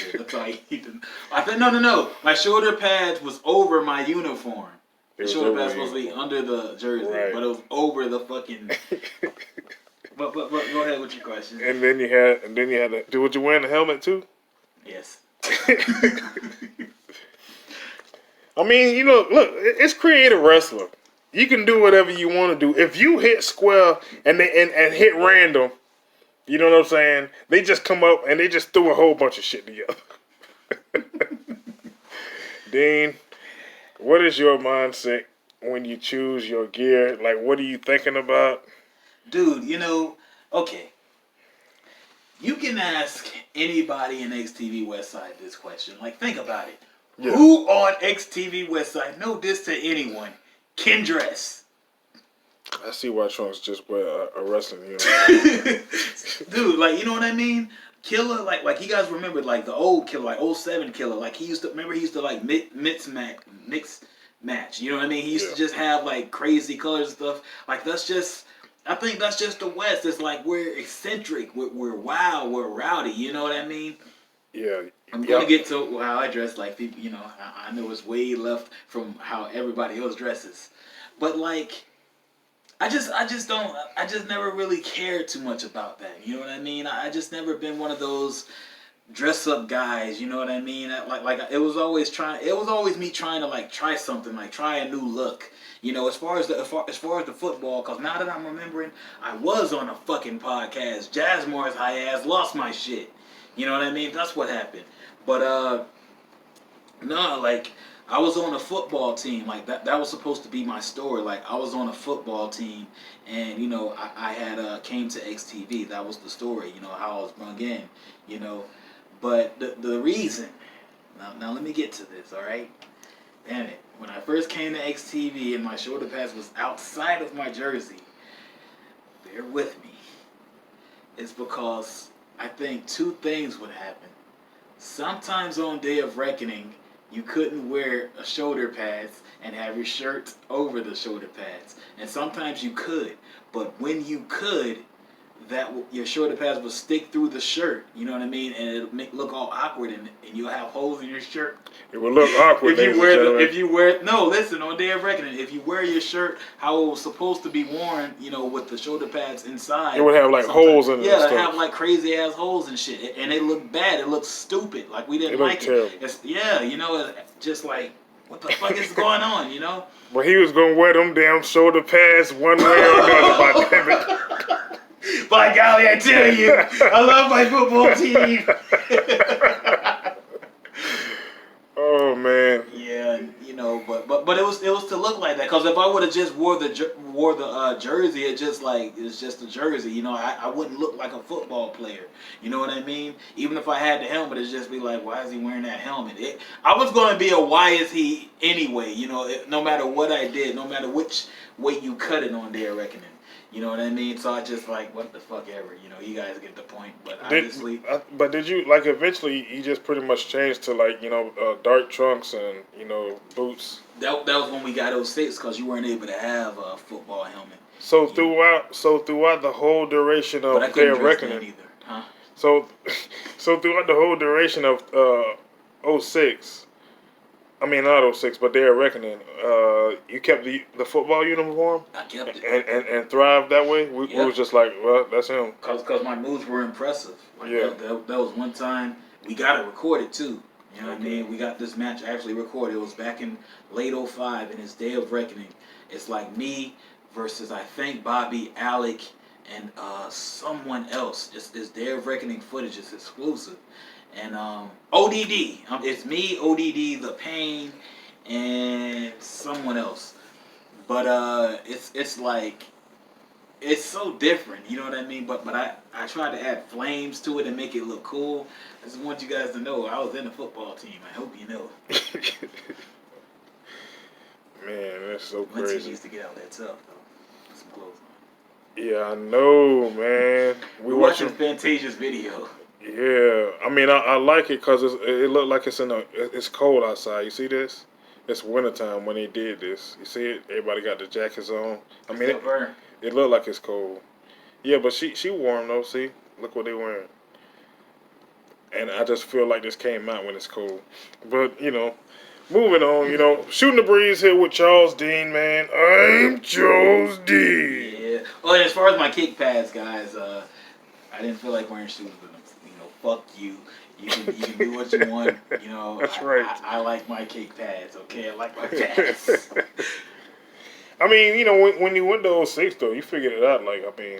it. That's all he did. I think no. My shoulder pads was over my uniform. The shoulder pads supposed to be under the jersey, right. But it was over the fucking. But go ahead with your question. And then you had to. Was you wearing the helmet too? Yes. I mean, you know, look, it's creative wrestler. You can do whatever you want to do. If you hit square and hit random, you know what I'm saying? They just come up and they just threw a whole bunch of shit together. Dean, what is your mindset when you choose your gear? Like, what are you thinking about? Dude, you know, okay. You can ask anybody in XTV Westside this question. Like, think about it. Yeah. Who on XTV Westside, no diss to anyone, can dress? I see why Trunks just wear a wrestling uniform. Dude, like, you know what I mean? Killer, like you guys remember, like, the old Killer, like, 07 Killer. Like, he used to like, mix match. You know what I mean? He used to just have, like, crazy colors and stuff. Like, that's just... I think that's just the West. It's like we're eccentric, we're wild, we're rowdy. You know what I mean? Yeah. I'm gonna get to how I dress. Like people, you know, I know it's way left from how everybody else dresses, but like, I just never really cared too much about that. You know what I mean? I just never been one of those dress up guys, you know what I mean? Like it was always me trying to like try something, like try a new look. You know, as far as the football, because now that I'm remembering, I was on a fucking podcast. Jazzmore's high ass lost my shit. You know what I mean? That's what happened. But no, like I was on a football team. Like that was supposed to be my story. Like I was on a football team, and you know I had came to XTV. That was the story. You know how I was brung in. You know, but the reason. Now let me get to this. All right. Damn it. When I first came to XTV and my shoulder pads was outside of my jersey, bear with me. It's because I think two things would happen. Sometimes on Day of Reckoning, you couldn't wear a shoulder pads and have your shirt over the shoulder pads. And sometimes you could. But when you could, your shoulder pads would stick through the shirt. You know what I mean? And it'll look all awkward, and you'll have holes in your shirt. It would look awkward. Listen, on Day of Reckoning, if you wear your shirt how it was supposed to be worn, you know, with the shoulder pads inside, it would have like holes in it. Yeah, it have like crazy ass holes and shit, and it looked bad. It looked stupid. Like we didn't like it. It's, you know, it's just like what the fuck is going on, you know? But he was gonna wear them damn shoulder pads one way or another. By golly, I tell you, I love my football team. Oh man. Yeah, you know, but it was to look like that. Because if I would have just wore the jersey, it's just a jersey. You know, I wouldn't look like a football player. You know what I mean? Even if I had the helmet, it'd just be like, why is he wearing that helmet? I was going to be a why is he anyway. You know, no matter what I did, no matter which way you cut it on Day of Reckoning. You know what I mean? So I just like, what the fuck ever. You know, you guys get the point. But obviously. But did you, like, eventually you just pretty much changed to, like, you know, dark trunks and, you know, boots? That was when we got 06 because you weren't able to have a football helmet. So throughout the whole duration of Day of Reckoning. Either, huh? So throughout the whole duration of 06, I mean, not 06, but Day of Reckoning, you kept the football uniform? I kept it. And thrived that way? We was just like, well, that's him. Because my moves were impressive. Like yeah. That was one time, we got it recorded too. You know what I mean? We got this match actually recorded. It was back in late 05, and it's Day of Reckoning. It's like me versus, I think, Bobby, Alec, and someone else. It's Day of Reckoning footage. It's exclusive. And ODD, it's me, ODD, The Pain, and someone else. But it's like, it's so different, you know what I mean? But I tried to add flames to it and make it look cool. I just want you guys to know I was in the football team. I hope you know. Man, that's so Lindsay crazy. used to get out that tough though. Some clothes on. Yeah, I know, man. We're watching Fantasia's video. Yeah, I mean, I like it because it looked like it's cold outside. You see this? It's wintertime when they did this. You see it? Everybody got the jackets on. I mean, it looked like it's cold. Yeah, but she warm though. See, look what they wearing. And I just feel like this came out when it's cold. But you know, moving on. You know, Shooting the Breeze here with Charles Dean. Man, I'm Charles Dean. Yeah. Well, and as far as my kick pads, guys, I didn't feel like wearing shoes with them. Fuck you. You can do what you want. You know, that's right. I like my kick pads. Okay, I like my pads. I mean, you know, when you went to 06 though, you figured it out. Like, I mean,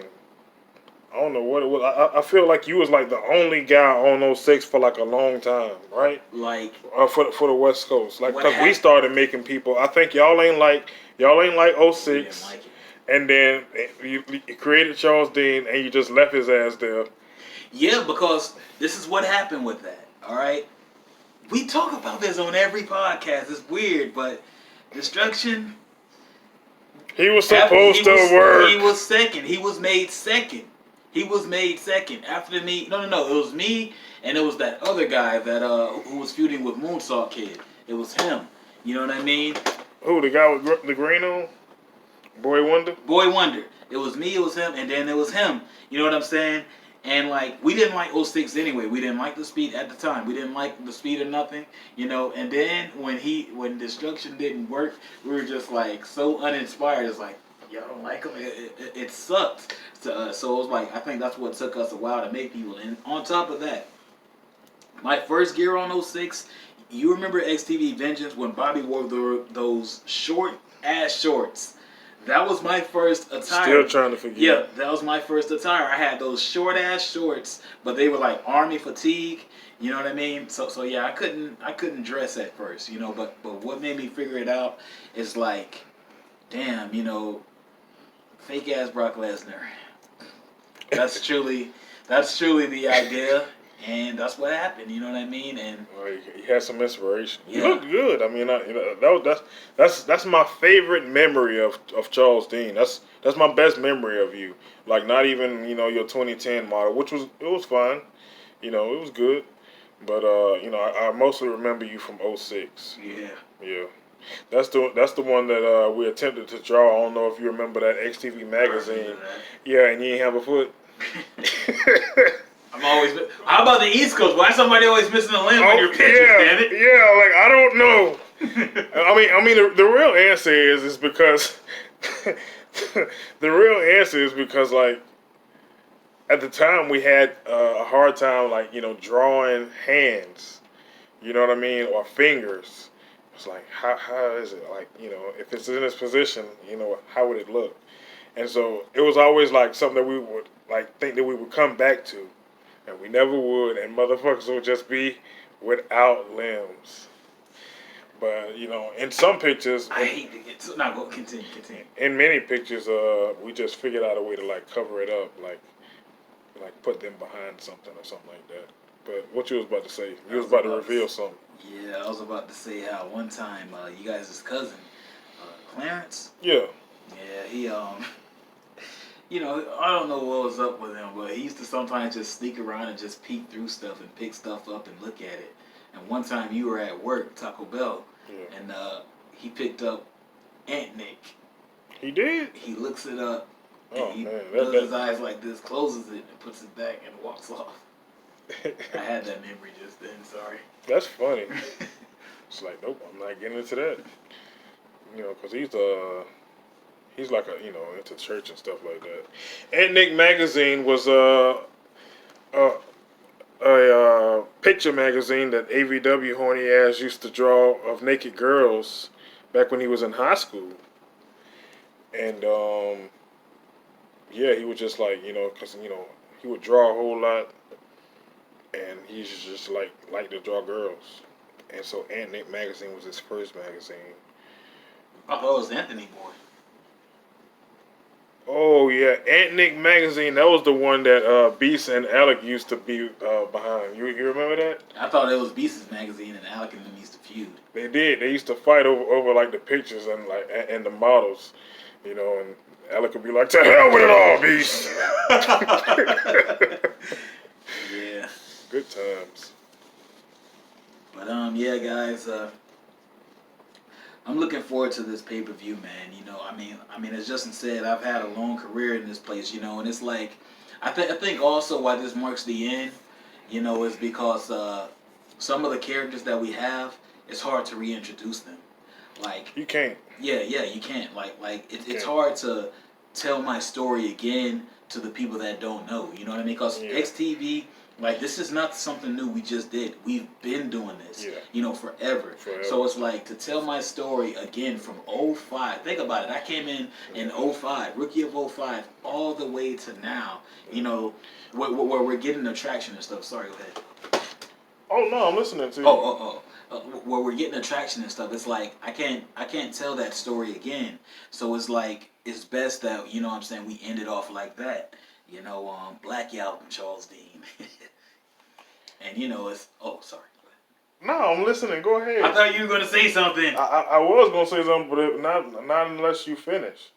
I don't know what it was. I feel like you was like the only guy on 06 for like a long time, right? Like for the West Coast, like because we started making people. I think y'all ain't like 06, like and then you created Charles Dean and you just left his ass there. Yeah, because this is what happened with that, all right? We talk about this on every podcast. It's weird, but Destruction... He was supposed to work. He was second. He was made second. After the me... No. It was me, and it was that other guy that who was feuding with Moonsault Kid. It was him. You know what I mean? Who, the guy with the green on? Boy Wonder? Boy Wonder. It was me, it was him, and then it was him. You know what I'm saying? And like, we didn't like 06 anyway. We didn't like the speed at the time. We didn't like the speed or nothing, you know. And then when Destruction didn't work, we were just like so uninspired. It's like, y'all don't like him. It sucked to us. So it was like, I think that's what took us a while to make people. And on top of that, My first gear on 06, you remember XTV Vengeance when Bobby wore those short ass shorts? That was my first attire. Still trying to forget. Yeah, that was my first attire. I had those short ass shorts, but they were like army fatigue. You know what I mean? So yeah, I couldn't dress at first, you know. But what made me figure it out is like, damn, you know, fake ass Brock Lesnar. That's truly the idea, and that's what happened. You know what I mean? And Well, you had some inspiration. You Yeah. look good. I mean, that's my favorite memory of Charles Dean. That's my best memory of you. Like, not even, you know, your 2010 model, which was fine. You know, it was good. But you know, I mostly remember you from 06. yeah. Yeah. That's the one that we attempted to draw. I don't know if you remember that XTV magazine. Yeah, and you ain't have a foot. I'm always. How about the East Coast? Why is somebody always missing a limb on your pictures? Damn it! Yeah, like I don't know. I mean, the real answer is because the real answer is because, like, at the time we had a hard time, like, you know, drawing hands. You know what I mean, or fingers. It's like, how is it, like, you know, if it's in this position, you know, how would it look? And so it was always like something that we would like think that we would come back to, and we never would, and motherfuckers would just be without limbs. But, you know, in some pictures, I hate to get to. No, go continue. in many pictures, we just figured out a way to like cover it up, like put them behind something or something like that. But what you was about to say? You was about to reveal something. Yeah, I was about to say how one time you guys' cousin, Clarence. Yeah. Yeah, he you know, I don't know what was up with him, but he used to sometimes just sneak around and just peek through stuff and pick stuff up and look at it. And one time you were at work, Taco Bell, Yeah. and he picked up Ant Nick. He did. He looks it up, and Oh he man, does his eyes like this, closes it, and puts it back and walks off. I had that memory just then. Sorry. That's funny. It's like, nope, I'm not getting into that. You know, because he's like a, you know, into church and stuff like that. And Nick magazine was a picture magazine that AVW horny ass used to draw of naked girls back when he was in high school. And yeah, he would just like, you know, because, you know, he would draw a whole lot, and he used to just like to draw girls. And so Ant Nick magazine was his first magazine. I thought it was Anthony Boy. Oh yeah, Ant Nick magazine. That was the one that Beast and Alec used to be behind. You remember that? I thought it was Beast's magazine and Alec and them used to feud. They did. They used to fight over like the pictures and like and the models, you know. And Alec would be like, "To hell with it all, Beast." Yeah. Good times. But yeah, guys, I'm looking forward to this pay-per-view, man. You know, I mean, as Justin said, I've had a long career in this place, you know, and it's like, I think also why this marks the end, you know, is because some of the characters that we have, it's hard to reintroduce them. Like, You can't. yeah, you can't. It's hard to tell my story again to the people that don't know. You know what I mean? Because Yeah. XTV, like, this is not something new we just did. We've been doing this, Yeah. you know, forever. So it's like to tell my story again from 05. Think about it. I came in 05, rookie of 05, all the way to now. You know, where we're getting attraction and stuff. Sorry, go ahead. Oh no, I'm listening to you. Where we're getting attraction and stuff. It's like I can't tell that story again. So it's like it's best that, you know what I'm saying, we end it off like that. You know, Black Album, Charles Dean. And you know it's sorry. No, I'm listening. Go ahead. I thought you were gonna say something. I was gonna say something, but not unless you finish,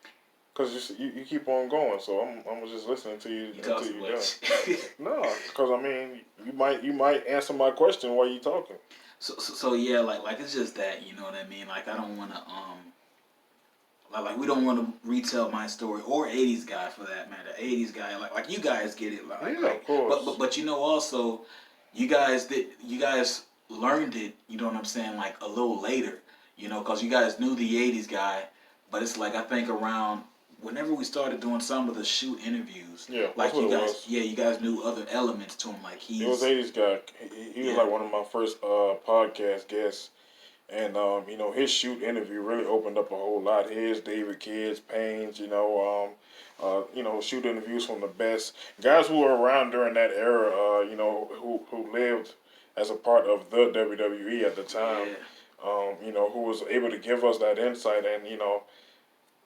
because you keep on going. So I'm just listening to you You talk until too you're done. much. No, because I mean you might answer my question while you talking. So yeah, like it's just that, you know what I mean. Like I don't want to like we don't want to retell my story, or 80s guy for that matter. 80s guy, like you guys get it. Yeah, of course. But you know also, you guys learned it. You know what I'm saying? Like a little later, you know, because you guys knew the 80s guy, but it's like I think around whenever we started doing some of the shoot interviews, Yeah, like that's what you it guys, was. yeah, you guys knew other elements to him. Like He was he's 80s guy. He was Yeah. like one of my first podcast guests. And, you know, his shoot interview really opened up a whole lot. His, David Kidd's, Payne's, you know, shoot interviews from the best. Guys who were around during that era, you know, who lived as a part of the WWE at the time, you know, who was able to give us that insight. And, you know,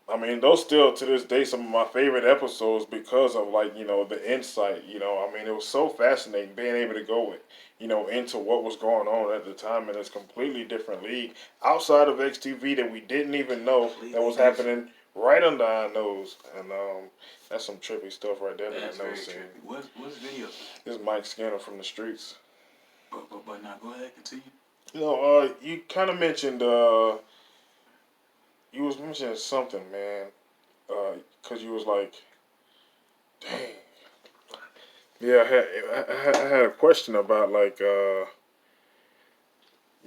I mean, those still to this day some of my favorite episodes because of like, you know, the insight, you know. I mean, it was so fascinating being able to go with, you know, into what was going on at the time in this completely different league outside of XTV that we didn't even know that was happening right under our nose. And that's some trippy stuff right there that That's I never very seen. trippy. What's video? This is Mike Skinner from the streets. But now go ahead, continue. You know, you kind of mentioned, you was mentioning something, man, because you was like, dang. Yeah, I had a question about like you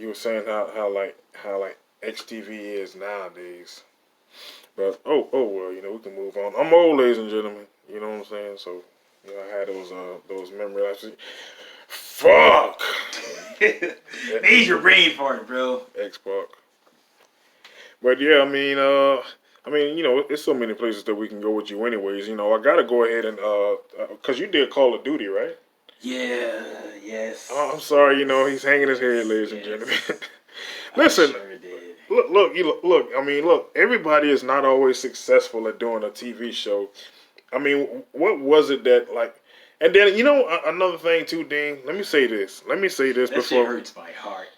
were saying how XTV is nowadays, but oh well, you know, we can move on. I'm old, ladies and gentlemen. You know what I'm saying? So you know, I had those memory lapses. Fuck. Major brain fart, bro. Xbox. But yeah, I mean, you know, there's so many places that we can go with you anyways. You know, I gotta go ahead and cause you did Call of Duty, right? Yeah. Yes. Oh, I'm sorry, you know, he's hanging his head, ladies and gentlemen. Listen, I sure did. look. I mean, look. Everybody is not always successful at doing a TV show. I mean, what was it that like? And then you know another thing too, Dean. Let me say this. That shit before. hurts my heart.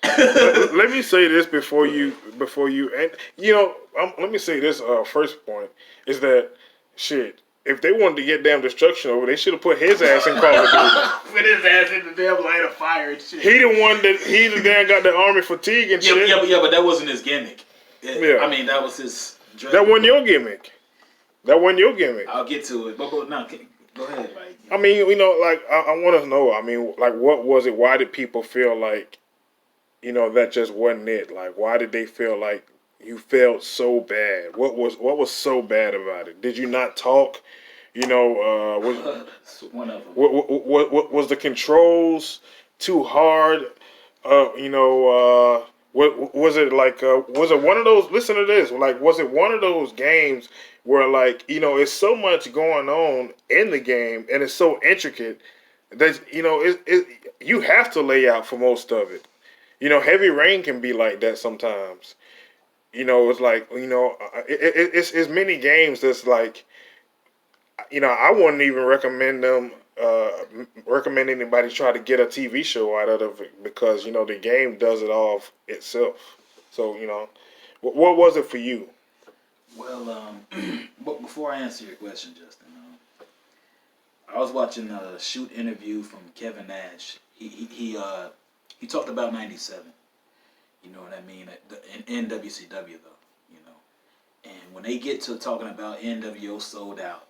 Let me say this before you and you know let me say this first point is that shit. If they wanted to get damn destruction over, they should have put his ass in Call of Duty. Put his ass in the damn line of fire and shit. He the damn got the army fatigue and shit. Yeah, but that wasn't his gimmick. Yeah. I mean, that was his. That wasn't your gimmick. I'll get to it, but no, go ahead. Like, I mean, you know, like I want to know. I mean, like, what was it? Why did people feel like, you know, that just wasn't it? Like, why did they feel like you felt so bad? What was so bad about it? Did you not talk? You know, one of them. what was the controls too hard? You know, what was it like? Was it one of those? Listen to this. Like, was it one of those games where, like, you know, it's so much going on in the game and it's so intricate that you know you have to lay out for most of it. You know, Heavy Rain can be like that sometimes. You know, it's like, you know, it's many games that's like, you know, I wouldn't even recommend anybody try to get a TV show out of it because, you know, the game does it all itself. So, you know, what was it for you? Well, but before I answer your question, Justin, I was watching a shoot interview from Kevin Nash. He talked about '97. You know what I mean? In WCW though, you know. And when they get to talking about NWO Sold Out,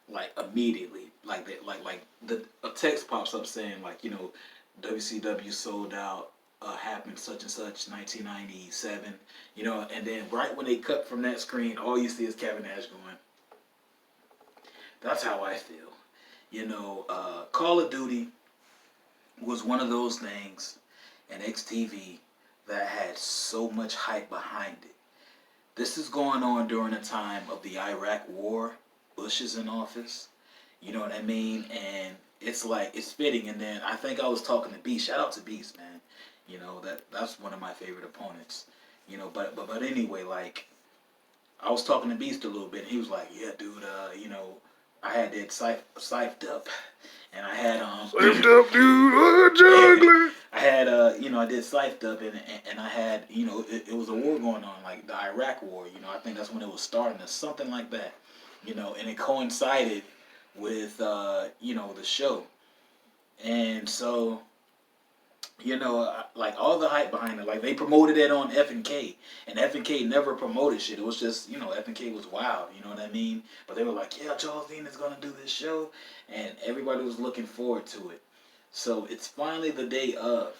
like immediately, like a text pops up saying like, you know, WCW Sold Out happened such and such 1997, you know, and then right when they cut from that screen, all you see is Kevin Nash going. That's how I feel. You know, Call of Duty was one of those things in XTV that had so much hype behind it. This is going on during the time of the Iraq War. Bush is in office. You know what I mean? And it's like, it's fitting. And then I think I was talking to Beast. Shout out to Beast, man. You know, that's one of my favorite opponents. You know, but anyway, like, I was talking to Beast a little bit. And he was like, yeah, dude, you know, I had that Scythed Up. And I had Scythed Up, dude, juggler. I had you know, I did Scythed Up, and I had, you know, it was a war going on, like the Iraq War. You know, I think that's when it was starting, or something like that. You know, and it coincided with you know, the show, and so, you know, like all the hype behind it, like they promoted it on F&K, and F&K never promoted shit. It was just, you know, F&K was wild, you know what I mean? But they were like, yeah, Charles Dean is gonna do this show, and everybody was looking forward to it. So it's finally the day of,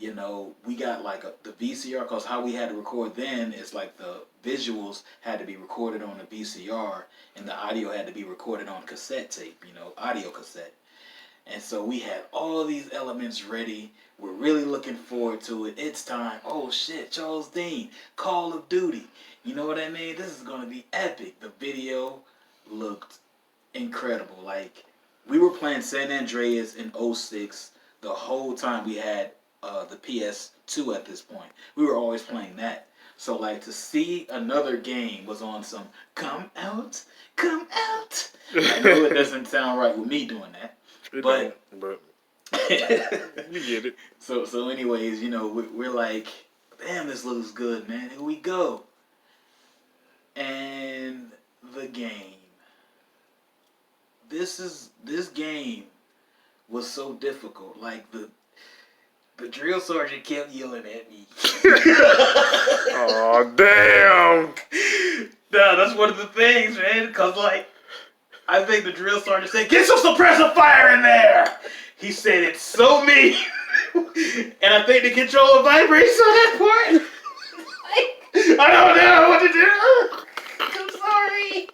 you know, we got like the VCR, because how we had to record then is like the visuals had to be recorded on the VCR and the audio had to be recorded on cassette tape, you know, audio cassette. And so we had all these elements ready. We're really looking forward to it. It's time. Oh shit, Charles Dean, Call of Duty. You know what I mean? This is going to be epic. The video looked incredible. Like, we were playing San Andreas in 06 the whole time we had the PS2 at this point. We were always playing that. So like to see another game was on some come out. I know it doesn't sound right with me doing that. But you get it. So anyways, you know, we're like, damn, this looks good, man. Here we go. And the game. This game was so difficult. Like the drill sergeant kept yelling at me. Oh damn! No, that's one of the things, man. Cause like, I think the drill sergeant said, "Get some suppressive fire in there." He said it so mean, and I think the controller vibrates on that part. I don't know what to do. I'm sorry.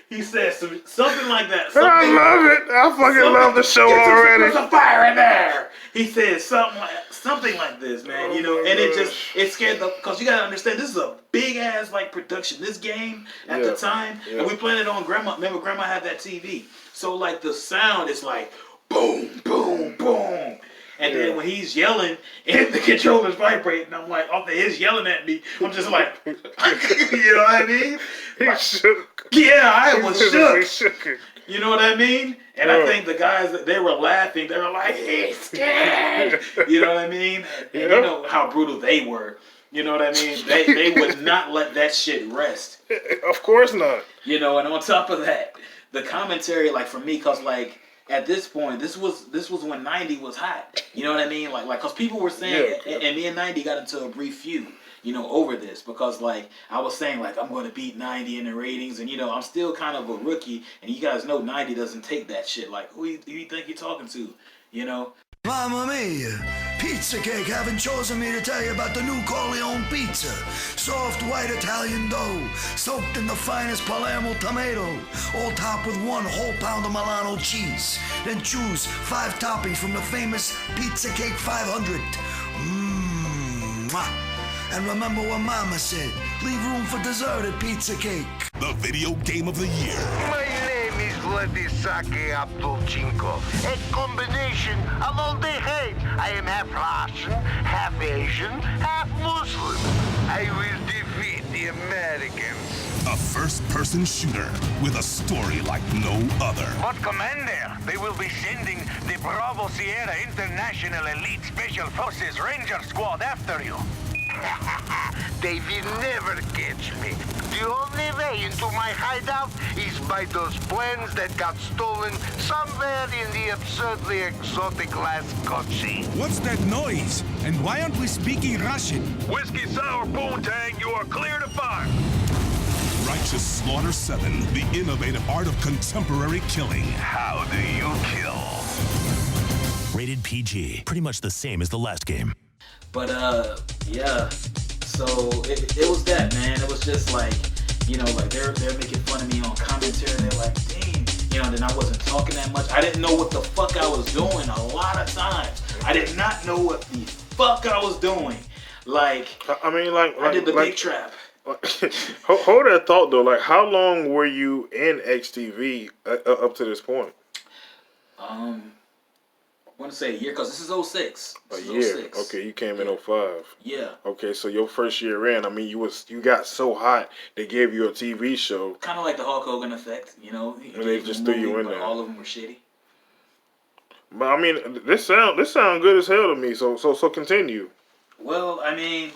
He said something like that. I love it. I fucking love the show already. There's a fire in there. He said something like this, man. You know, and it scared the, because you gotta understand, this is a big ass like production. This game at the time, and we playing it on grandma. Remember, grandma had that TV, so like the sound is like boom, boom, boom. And then when he's yelling and the controller's vibrating, I'm like, after he's yelling at me, I'm just like, you know what I mean? He shook. Yeah, I was shook. You know what I mean? And I think the guys, they were laughing. They were like, he's scared. You know what I mean? And you know how brutal they were. You know what I mean? They would not let that shit rest. Of course not. You know, and on top of that, the commentary, like for me, cause like at this point, this was when 90 was hot. You know what I mean? Like, cause people were saying, and me and 90 got into a brief feud, you know, over this, because like I was saying, like, I'm going to beat 90 in the ratings, and you know, I'm still kind of a rookie, and you guys know 90 doesn't take that shit. Like, who you think you're talking to? You know? Mamma mia! Pizza Cake haven't chosen me to tell you about the new Corleone pizza. Soft white Italian dough, soaked in the finest Palermo tomato, all topped with 1 whole pound of Milano cheese. Then choose 5 toppings from the famous Pizza Cake 500. Mmm. And remember what Mama said, leave room for dessert at Pizza Cake. The video game of the year. My name is Vladisake Abdulchenko, a combination of all the hate. I am half Russian, half Asian, half Muslim. I will defeat the Americans. A first-person shooter with a story like no other. But Commander, they will be sending the Bravo Sierra International Elite Special Forces Ranger Squad after you. They will never catch me. The only way into my hideout is by those plans that got stolen somewhere in the absurdly exotic last Kochi. What's that noise? And why aren't we speaking Russian? Whiskey Sour Poontang, you are clear to fire. Righteous Slaughter 7, the innovative art of contemporary killing. How do you kill? Rated PG. Pretty much the same as the last game. But yeah, so it was that, man. It was just like, you know, like they're making fun of me on commentary. They're like, dang, you know. And then I wasn't talking that much. I didn't know what the fuck I was doing a lot of times. I did not know what the fuck I was doing. Like, I mean, like I did the big trap. Hold that thought though. Like, how long were you in XTV up to this point? I want to say a year, because this is 06. A year. Okay, you came in 05. Yeah. Okay, so your first year in, I mean, you got so hot they gave you a TV show. Kind of like the Hulk Hogan effect, you know. And they just threw you in there. All of them were shitty. But I mean, this sound good as hell to me. So continue. Well, I mean,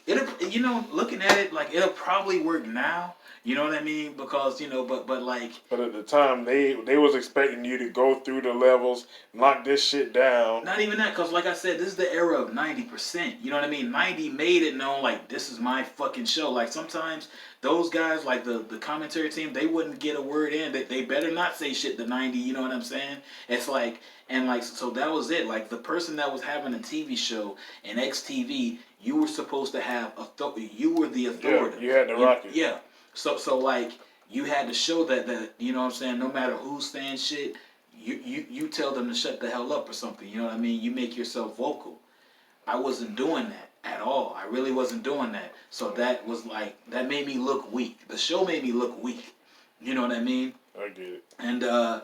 you know, looking at it, like, it'll probably work now. You know what I mean? Because but like. But at the time, they was expecting you to go through the levels, knock this shit down. Not even that, because like I said, this is the era of 90%. You know what I mean? 90 made it known, like, this is my fucking show. Like, sometimes those guys, like the commentary team, they wouldn't get a word in. That they better not say shit to 90, you know what I'm saying? It's like, and like, so that was it. Like, the person that was having a TV show in XTV, you were supposed to have, you were the authority. Yeah, you had to rock it. Yeah. So like, you had to show that, you know what I'm saying, no matter who's saying shit, you tell them to shut the hell up or something. You know what I mean? You make yourself vocal. I wasn't doing that at all. I really wasn't doing that. So that was like, that made me look weak. The show made me look weak. You know what I mean? I get it. And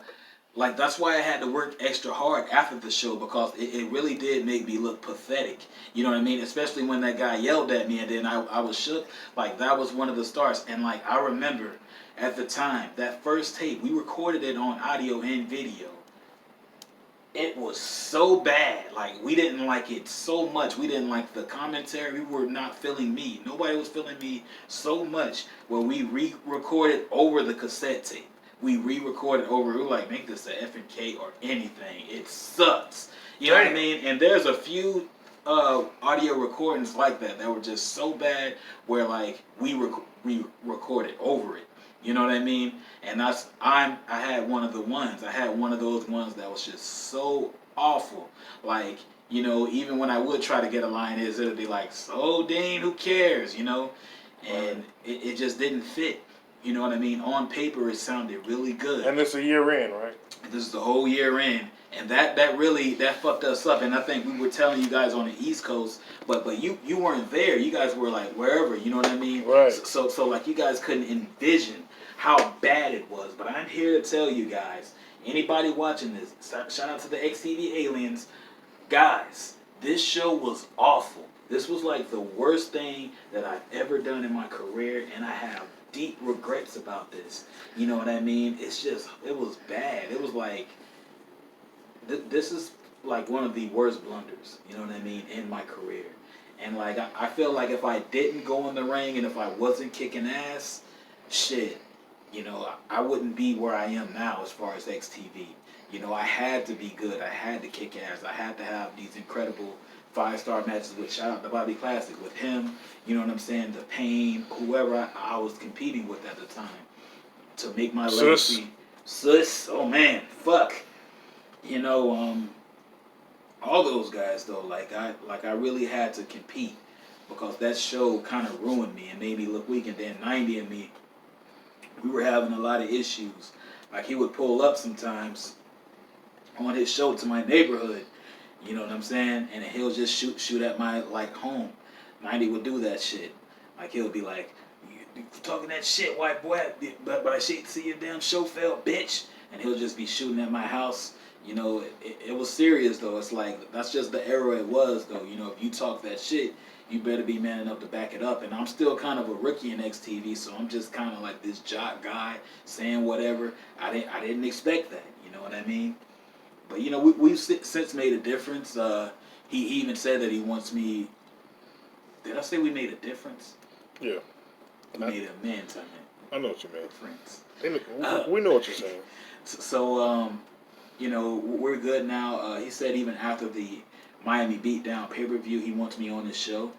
like, that's why I had to work extra hard after the show, because it really did make me look pathetic. You know what I mean? Especially when that guy yelled at me and then I was shook. Like, that was one of the starts. And like, I remember at the time, that first tape, we recorded it on audio and video. It was so bad. Like, we didn't like it so much. We didn't like the commentary. We were not feeling me. Nobody was feeling me so much where we re-recorded over the cassette tape. We re-recorded over. We were like, make this a F&K or anything. It sucks. You know what I mean? And there's a few audio recordings like that were just so bad where like we recorded over it. You know what I mean? And I had one of the ones. I had one of those ones that was just so awful. Like, you know, even when I would try to get a line, it would be like, so Dean, who cares? You know? And it just didn't fit. You know what I mean? On paper, it sounded really good. And it's a year in, right? This is the whole year in. And that really fucked us up. And I think we were telling you guys on the East Coast, but you weren't there. You guys were like wherever, you know what I mean? Right. So like, you guys couldn't envision how bad it was. But I'm here to tell you guys, anybody watching this, shout out to the XTV aliens, guys, this show was awful. This was like the worst thing that I've ever done in my career, and I have deep regrets about this. You know what I mean? It's just, it was bad. It was like, this is like one of the worst blunders, you know what I mean, in my career. And like, I feel like if I didn't go in the ring and if I wasn't kicking ass, shit, you know, I wouldn't be where I am now as far as XTV. You know, I had to be good. I had to kick ass. I had to have these incredible 5-star matches with, shout out to Bobby Classic, with him, you know what I'm saying, The Pain, whoever I was competing with at the time, to make my legacy. Sus, oh man, fuck. You know, all those guys though, like I really had to compete, because that show kind of ruined me and made me look weak. And then 90 and me, we were having a lot of issues. Like, he would pull up sometimes on his show to my neighborhood, you know what I'm saying, and he'll just shoot at my like home. 90 would do that shit. Like, he'll be like, you talking that shit, white boy, but I see your damn show failed, bitch. And he'll just be shooting at my house. You know, it was serious though. It's like, that's just the era it was though. You know, if you talk that shit, you better be man enough to back it up. And I'm still kind of a rookie in XTV, so I'm just kind of like this jock guy saying whatever. I didn't expect that. You know what I mean? But you know, we've since made a difference. He even said that he wants me. Did I say we made a difference? Yeah. We made amends. I know what you mean. Friends. We know what you're saying. So you know, we're good now. He said even after the Miami Beatdown pay-per-view, he wants me on his show.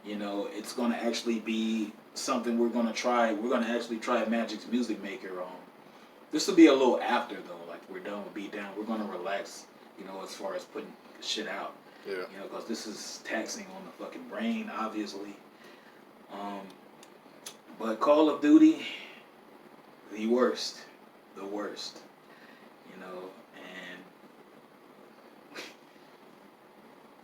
You know, it's going to actually be something we're going to try. We're going to actually try Magic's Music Maker. This will be a little after, though. Like, we're done with Beatdown. We're going to relax, you know, as far as putting shit out. Yeah. You know, because this is taxing on the fucking brain, obviously. But Call of Duty, the worst. The worst. You know, and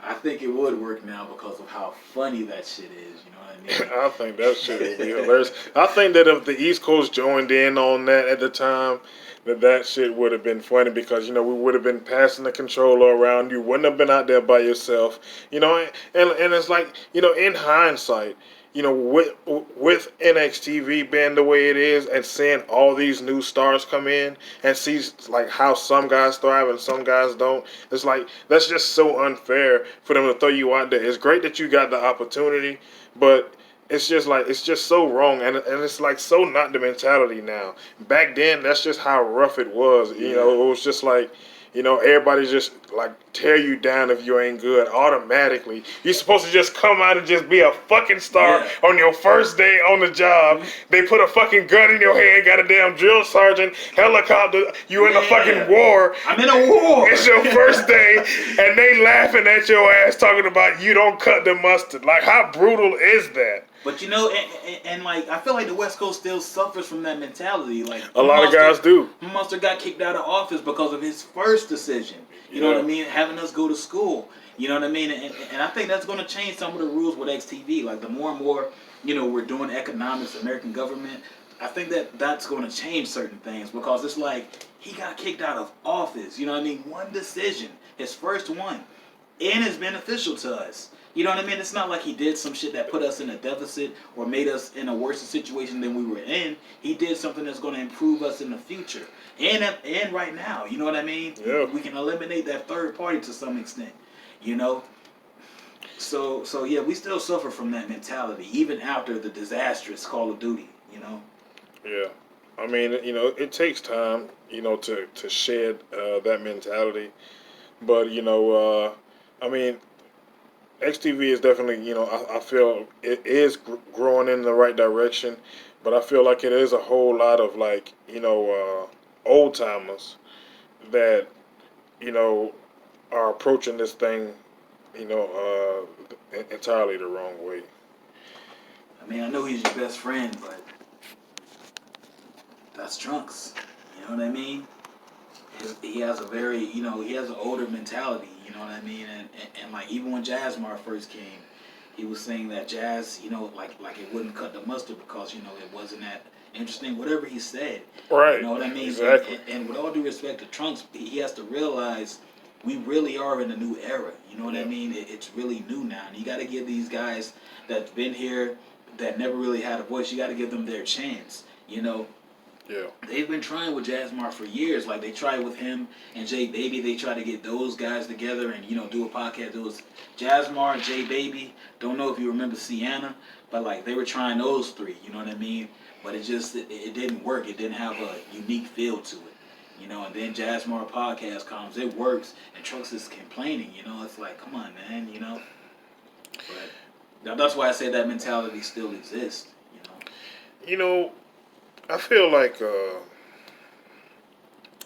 I think it would work now because of how funny that shit is, you know what I mean? I think that shit would be hilarious. I think that if the East Coast joined in on that at the time, that shit would have been funny, because, you know, we would have been passing the controller around. You wouldn't have been out there by yourself, you know, and it's like, you know, in hindsight, you know, with NXTV being the way it is, and seeing all these new stars come in and see like how some guys thrive and some guys don't, it's like, that's just so unfair for them to throw you out there. It's great that you got the opportunity, but it's just so wrong, and it's like so not the mentality now. Back then, that's just how rough it was. You know, it was just like, you know, everybody just like tear you down if you ain't good automatically. You're supposed to just come out and just be a fucking star on your first day on the job. They put a fucking gun in your hand, got a damn drill sergeant, helicopter. You in a fucking war. I'm in a war. It's your first day, and they laughing at your ass talking about you don't cut the mustard. Like, how brutal is that? But you know, and like, I feel like the West Coast still suffers from that mentality. Like, a lot of guys do. Munster got kicked out of office because of his first decision. You know what I mean? Having us go to school. You know what I mean? And I think that's going to change some of the rules with XTV. Like, the more and more, you know, we're doing economics, American government, I think that's going to change certain things, because it's like he got kicked out of office. You know what I mean? One decision, his first one, and it's beneficial to us. You know what I mean? It's not like he did some shit that put us in a deficit or made us in a worse situation than we were in. He did something that's going to improve us in the future and right now. You know what I mean? Yeah. We can eliminate that third party to some extent. You know? So yeah, we still suffer from that mentality even after the disastrous Call of Duty. You know? Yeah. I mean, you know, it takes time, you know, to shed that mentality. But, you know, I mean, XTV is definitely, you know, I feel it is growing in the right direction, but I feel like it is a whole lot of, like, you know, old timers that, you know, are approaching this thing, you know, entirely the wrong way. I mean, I know he's your best friend, but that's Trunks. You know what I mean? He has a very, you know, he has an older mentality. You know what I mean? And like, even when Jazzmar first came, he was saying that Jazz, you know, like it wouldn't cut the mustard because, you know, it wasn't that interesting. Whatever he said. Right. You know what I mean? Exactly. And with all due respect to Trunks, he has to realize we really are in a new era. You know what I mean? It's really new now. And you got to give these guys that's been here, that never really had a voice, you got to give them their chance. You know? Yeah. They've been trying with Jazzmar for years. Like, they tried with him and J Baby. They tried to get those guys together and, you know, do a podcast. It was Jazzmar, J Baby. Don't know if you remember Sienna, but like, they were trying those three. You know what I mean? But it didn't work. It didn't have a unique feel to it. You know, and then Jazzmar podcast comes. It works, and Trunks is complaining. You know, it's like, come on, man. You know. But that's why I say that mentality still exists. You know. You know, I feel like I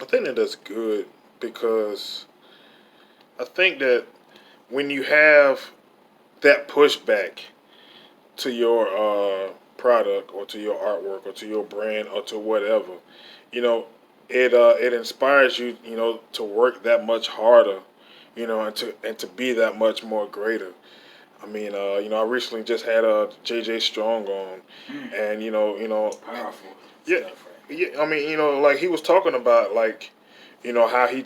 think that that's good, because I think that when you have that pushback to your product or to your artwork or to your brand or to whatever, you know, it inspires you, you know, to work that much harder, you know, and to be that much more greater. I mean, you know, I recently just had JJ Strong on, and you know, powerful. Yeah, I mean, you know, like, he was talking about, like, you know, how he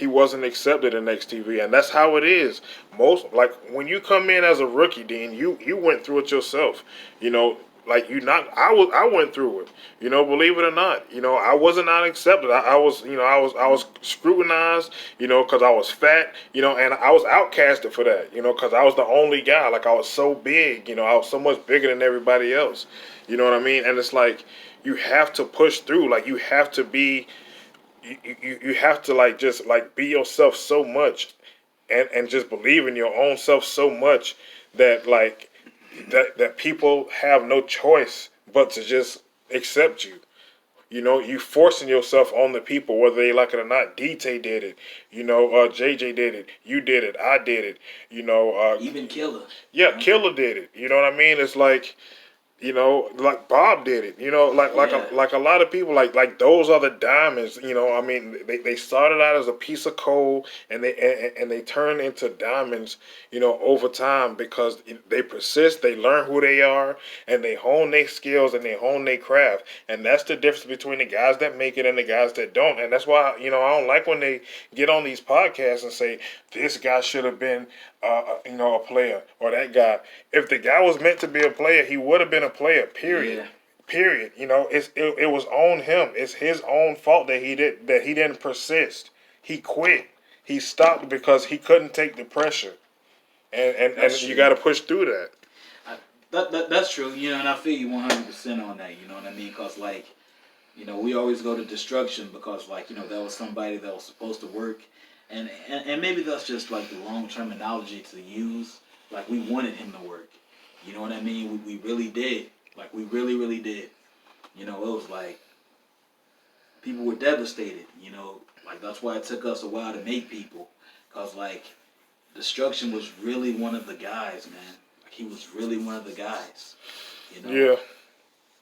wasn't accepted in XTV, and that's how it is. Most, like, when you come in as a rookie, Dean, you went through it yourself. You know, like, I went through it. You know, believe it or not, you know, I wasn't not accepted. I was scrutinized, you know, because I was fat, you know, and I was outcasted for that, you know, because I was the only guy. Like, I was so big, you know, I was so much bigger than everybody else. You know what I mean? And it's like, you have to push through. Like, you have to be, you have to, like, just, like, be yourself so much, and just believe in your own self so much that, like, that people have no choice but to just accept you. You know, you forcing yourself on the people, whether they like it or not. DT did it. You know, JJ did it. You did it. I did it. You know, even Killer. Yeah, Killer did it. You know what I mean? It's like, you know, like Bob did it. You know, like a lot of people, like those are the diamonds. You know, I mean, they started out as a piece of coal, and they turn into diamonds. You know, over time, because they persist, they learn who they are, and they hone their skills and they hone their craft. And that's the difference between the guys that make it and the guys that don't. And that's why, you know, I don't like when they get on these podcasts and say this guy should have been, you know, a player, or that guy. If the guy was meant to be a player, he would have been a player. Period. Yeah. Period. You know, it was on him. It's his own fault that he didn't persist. He quit. He stopped because he couldn't take the pressure. And you got to push through that. That's true. You know, and I feel you 100% on that. You know what I mean? Because like, you know, we always go to destruction because like, you know, that was somebody that was supposed to work, and maybe that's just like the wrong terminology to use. Like we wanted him to work. You know what I mean? We really did. Like we really did. You know, it was like people were devastated. You know, like that's why it took us a while to make people, cause like Destruction was really one of the guys, man. Like he was really one of the guys. You know? Yeah.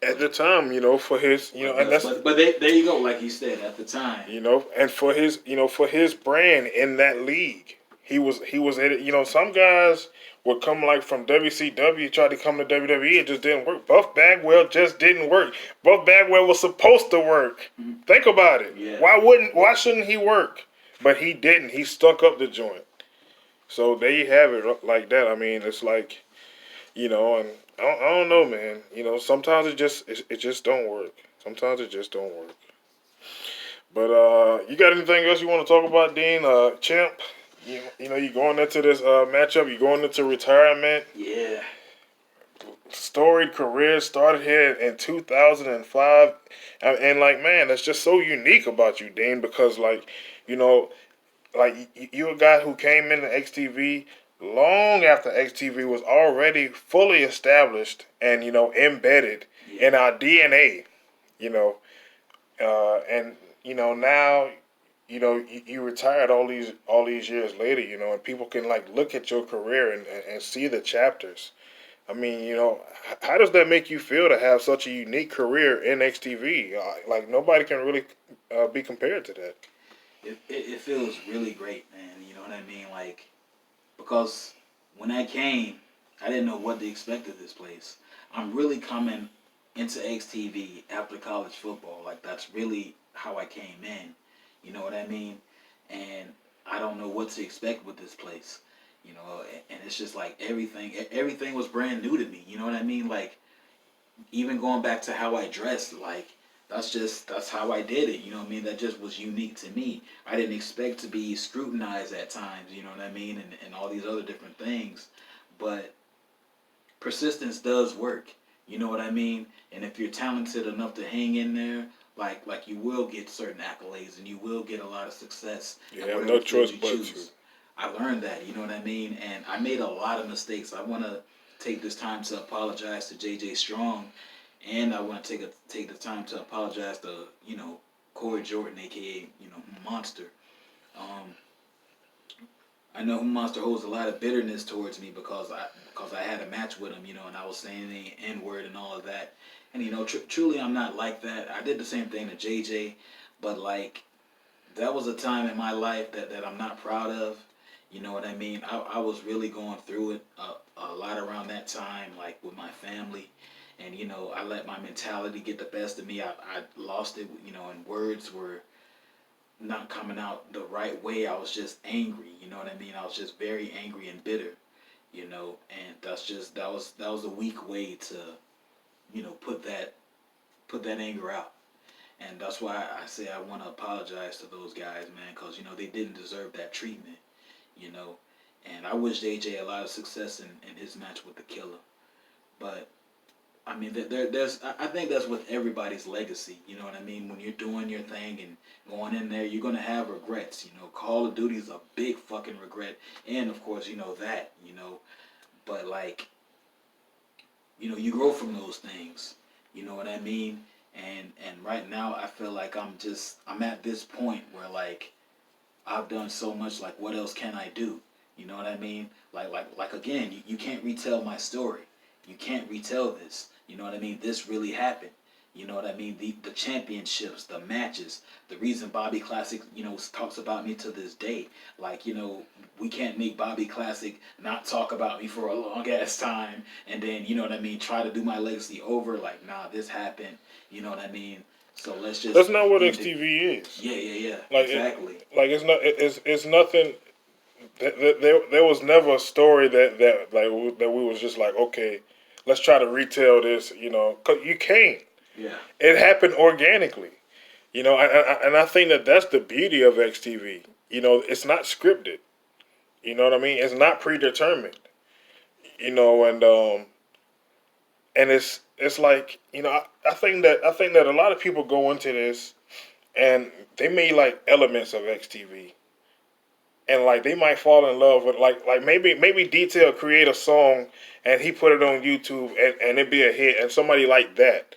At the time, you know, for his, you know, and that's, but there you go, like he said, at the time, you know, and for his, you know, for his brand in that league, he was at it. You know, some guys would come like from WCW, tried to come to WWE, it just didn't work. Buff Bagwell just didn't work. Buff Bagwell was supposed to work. Mm-hmm. Think about it. Yeah. Why shouldn't he work? But he didn't. He stuck up the joint. So there you have it, like that. I mean, it's like, you know, and I don't know, man. You know, sometimes it just don't work. Sometimes it just don't work. But you got anything else you want to talk about, Dean? Champ, you know, you going into this matchup. You going into retirement. Yeah. Storied career started here in 2005, and like, man, that's just so unique about you, Dean, because like, you know, like you're a guy who came into XTV long after XTV was already fully established and, you know, embedded in our DNA, you know, and, you know, now, you know, you retired all these years later, you know, and people can like look at your career and see the chapters. I mean, you know, how does that make you feel to have such a unique career in XTV? Like nobody can really be compared to that. It feels really great, man. You know what I mean? Like, because when I came, I didn't know what to expect of this place. I'm really coming into XTV after college football. Like, that's really how I came in. You know what I mean? And I don't know what to expect with this place. You know, and it's just like everything was brand new to me. You know what I mean? Like, even going back to how I dressed, like, that's how I did it. You know what I mean? That just was unique to me. I didn't expect to be scrutinized at times, you know what I mean? And all these other different things. But persistence does work. You know what I mean? And if you're talented enough to hang in there, like you will get certain accolades and you will get a lot of success. You have no choice but to. I learned that, you know what I mean? And I made a lot of mistakes. I want to take this time to apologize to JJ Strong. And I want to take the time to apologize to, you know, Corey Jordan, aka, you know, Monster. I know Monster holds a lot of bitterness towards me because I had a match with him, you know, and I was saying the N-word and all of that. And, you know, truly I'm not like that. I did the same thing to JJ, but like that was a time in my life that I'm not proud of. You know what I mean? I was really going through it a lot around that time, like with my family. And, you know, I let my mentality get the best of me. I lost it, you know, and words were not coming out the right way. I was just angry, you know what I mean? I was just very angry and bitter, you know, and that was a weak way to, you know, put that anger out. And that's why I say I want to apologize to those guys, man, because, you know, they didn't deserve that treatment, you know. And I wish AJ a lot of success in his match with the Killer. But I mean, I think that's with everybody's legacy. You know what I mean? When you're doing your thing and going in there, you're going to have regrets. You know, Call of Duty is a big fucking regret. And, of course, you know that, you know. But, like, you know, you grow from those things. You know what I mean? And right now, I feel like I'm at this point where, like, I've done so much, like, what else can I do? You know what I mean? Like again, you can't retell my story. You can't retell this. You know what I mean? This really happened. You know what I mean? The championships, the matches, the reason Bobby Classic, you know, talks about me to this day. Like, you know, we can't make Bobby Classic not talk about me for a long ass time and then, you know what I mean, try to do my legacy over. Like, nah, this happened. You know what I mean? So let's just. That's not what XTV is. Yeah. Like, exactly. It's nothing. There was never a story that we was just like, okay, let's try to retell this, you know, 'cause you can't. Yeah. It happened organically, you know, and I think that's the beauty of XTV. You know, it's not scripted. You know what I mean? It's not predetermined. You know, and and it's like, you know, I think that a lot of people go into this and they made like elements of XTV, and like they might fall in love with like maybe Detail create a song and he put it on YouTube and it be a hit and somebody like that.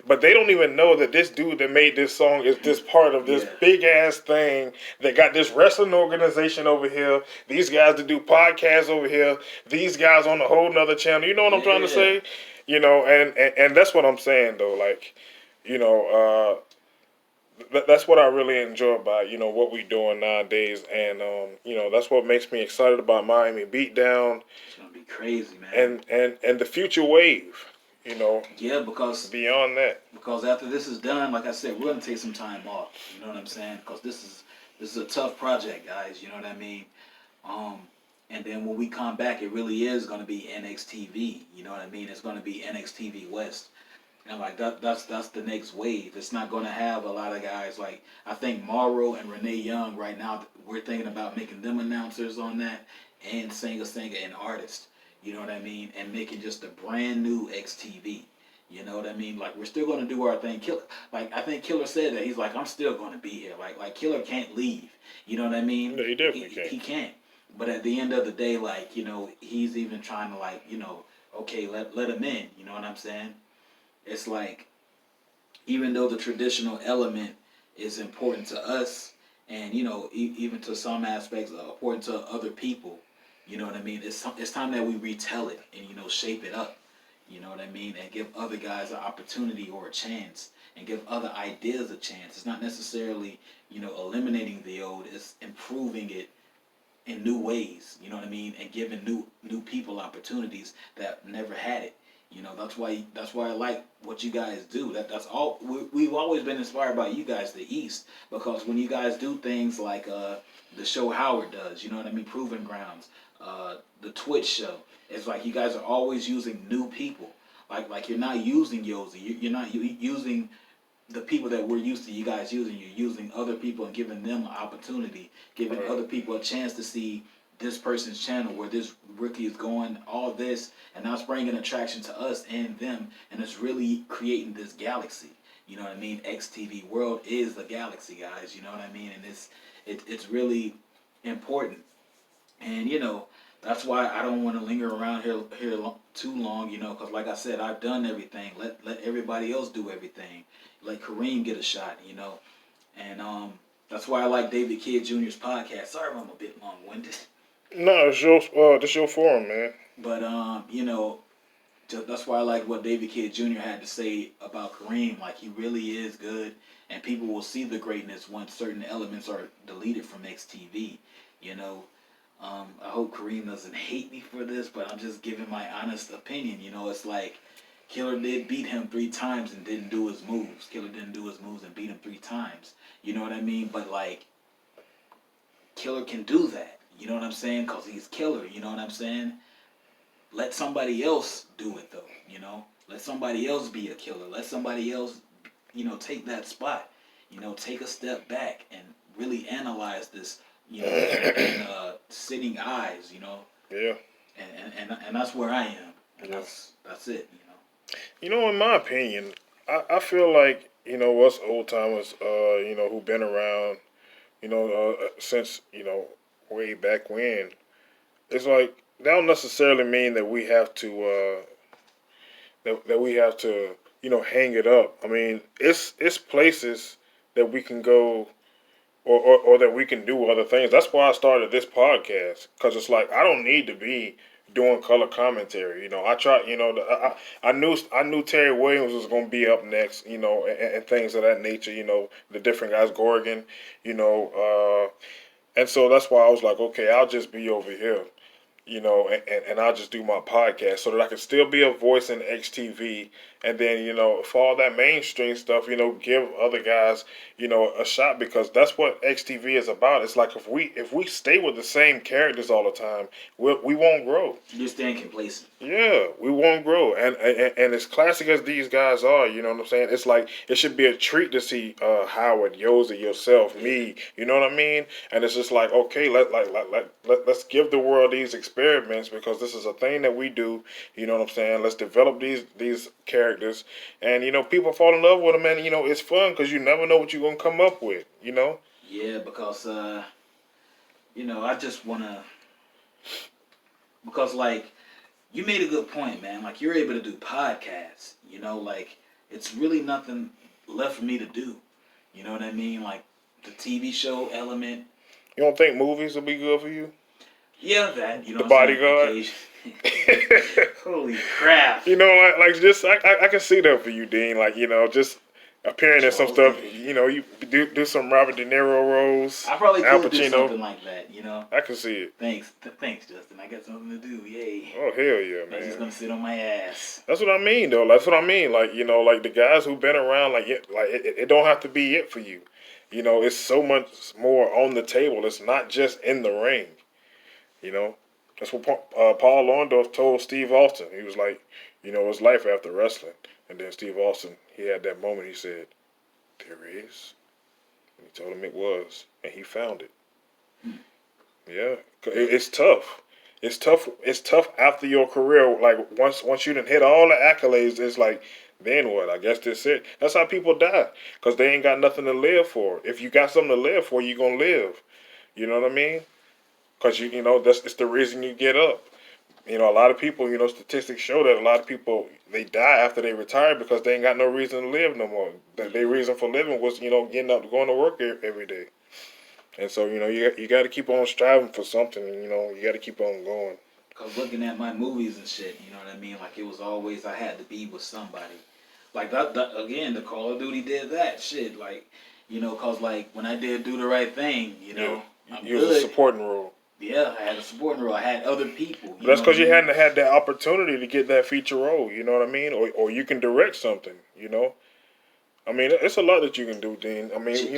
But they don't even know that this dude that made this song is this part of this big ass thing that got this wrestling organization over here, these guys that do podcasts over here, these guys on a whole nother channel. You know what I'm trying to say? You know, and that's what I'm saying though. Like, you know, that's what I really enjoy about, you know, what we doing nowadays, and you know, that's what makes me excited about Miami Beatdown. It's gonna be crazy, man. And the future wave, you know. Yeah, because beyond that. Because after this is done, like I said, we're gonna take some time off. You know what I'm saying? Because this is a tough project, guys. You know what I mean? And then when we come back, it really is gonna be NXTV. You know what I mean? It's gonna be NXTV West. And like that's the next wave. It's not gonna have a lot of guys like, I think Morrow and Renee Young right now. We're thinking about making them announcers on that, and singer and artist. You know what I mean? And making just a brand new XTV. You know what I mean? Like, we're still gonna do our thing. Killer, like, I think Killer said that he's like, I'm still gonna be here. Like Killer can't leave. You know what I mean? Yeah, he definitely can't. He can't. But at the end of the day, like, you know, he's even trying to, like, you know, okay, let him in. You know what I'm saying? It's like, even though the traditional element is important to us, and, you know, even to some aspects important to other people, you know what I mean? It's time that we retell it and, you know, shape it up, you know what I mean? And give other guys an opportunity or a chance, and give other ideas a chance. It's not necessarily, you know, eliminating the old, it's improving it in new ways, you know what I mean? And giving new people opportunities that never had it. You know, that's why I like what you guys do. That's all. We've always been inspired by you guys, the East, because when you guys do things like the show Howard does, you know what I mean, Proving Grounds, the Twitch show, it's like you guys are always using new people. Like you're not using Yosi, you're not using the people that we're used to you guys using. You're using other people and giving them an opportunity, giving other people a chance to see this person's channel, where this rookie is going, all this, and now it's bringing attraction to us and them, and it's really creating this galaxy. You know what I mean? XTV World is the galaxy, guys. You know what I mean? And it's really important. And, you know, that's why I don't want to linger around here too long, you know, because like I said, I've done everything. Let everybody else do everything. Let Kareem get a shot, you know. And that's why I like David Kidd Jr.'s podcast. Sorry if I'm a bit long-winded. No, it's your forum, man. But you know, that's why I like what David Kidd Jr. had to say about Kareem. Like, he really is good, and people will see the greatness once certain elements are deleted from XTV. You know, I hope Kareem doesn't hate me for this, but I'm just giving my honest opinion. You know, it's like Killer did beat him 3 times and didn't do his moves. Killer didn't do his moves and beat him 3 times. You know what I mean? But like, Killer can do that. You know what I'm saying? Because he's Killer, you know what I'm saying? Let somebody else do it, though, you know? Let somebody else be a killer. Let somebody else, you know, take that spot. You know, take a step back and really analyze this, you know, in sitting eyes, you know? Yeah. And that's where I am. And that's it, you know? You know, in my opinion, I feel like, you know, us old-timers, you know, who've been around, you know, since, you know, way back when, it's like that don't necessarily mean that we have to that we have to, you know, hang it up. I mean, it's places that we can go, or that we can do other things. That's why I started this podcast, because it's like I don't need to be doing color commentary. You know, I try. You know, I knew Terry Williams was going to be up next. You know, and things of that nature. You know, the different guys, Gorgon. You know. And so that's why I was like, okay, I'll just be over here, you know, and I'll just do my podcast so that I can still be a voice in XTV And then, for all that mainstream stuff, give other guys, a shot, because that's what XTV is about. It's like if we stay with the same characters all the time, we won't grow. You're staying complacent. Yeah, we won't grow. And as classic as these guys are, you know what I'm saying? It's like it should be a treat to see Howard, Yoza, yourself, me, you know what I mean? And it's just like, okay, let's give the world these experiments, because this is a thing that we do, you know what I'm saying? Let's develop these characters, and people fall in love with them, and it's fun because you never know what you're gonna come up with, Yeah, because I just wanna, because like you made a good point, man. Like you're able to do podcasts, like it's really nothing left for me to do. You know what I mean? Like the TV show element. You don't think movies will be good for you? Yeah, that The Bodyguard. Holy crap! Just I can see that for you, Dean. Like just appearing in some stuff. You do some Robert De Niro roles. I probably Al could do Pacino. something like that. I can see it. Thanks, Justin. I got something to do. Yay! Oh hell yeah, man! I'm just gonna sit on my ass. That's what I mean, though. That's what I mean. Like like the guys who've been around, it don't have to be it for you. It's so much more on the table. It's not just in the ring. That's what Paul Orndorff told Steve Austin. He was like, it's life after wrestling. And then Steve Austin, he had that moment. He said, "There is." And he told him it was, and he found it. Yeah, it's tough. It's tough. It's tough after your career. Like once you done hit all the accolades, it's like, then what? I guess that's it. That's how people die, because they ain't got nothing to live for. If you got something to live for, you gonna live. You know what I mean? Because it's the reason you get up. A lot of people, statistics show that a lot of people, they die after they retire because they ain't got no reason to live no more. Their reason for living was, getting up, going to work every day. And so, you got to keep on striving for something. You got to keep on going. Because looking at my movies and shit, you know what I mean? Like, it was always I had to be with somebody. Like, that again, the Call of Duty did that shit. Like, because, like, when I did Do the Right Thing, You was a supporting role. Yeah, I had a supporting role. I had other people. But that's because you hadn't had that opportunity to get that feature role, you know what I mean? Or you can direct something, I mean, it's a lot that you can do, Dean. I mean,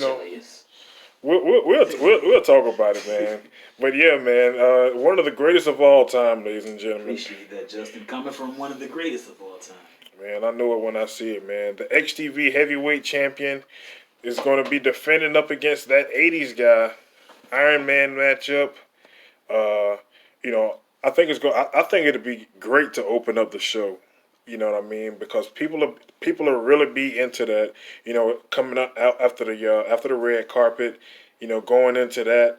we'll talk about it, man. But yeah, man, one of the greatest of all time, ladies and gentlemen. Appreciate that, Justin. Coming from one of the greatest of all time. Man, I know it when I see it, man. The XTV heavyweight champion is going to be defending up against that 80s guy, Iron Man matchup. I think I think it'd be great to open up the show. You know what I mean? Because people are really be into that. Coming out after the red carpet. Going into that.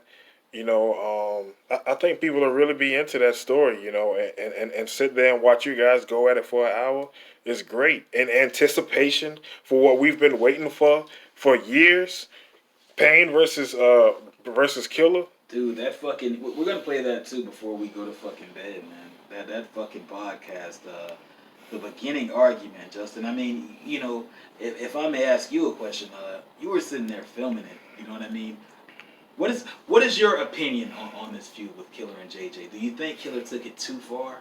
I think people will really be into that story. And sit there and watch you guys go at it for an hour is great. In anticipation for what we've been waiting for years. Pain versus Killer. Dude, that fucking... We're going to play that, too, before we go to fucking bed, man. That fucking podcast, the beginning argument, Justin. I mean, if I may ask you a question, you were sitting there filming it, you know what I mean? What is your opinion on this feud with Killer and JJ? Do you think Killer took it too far?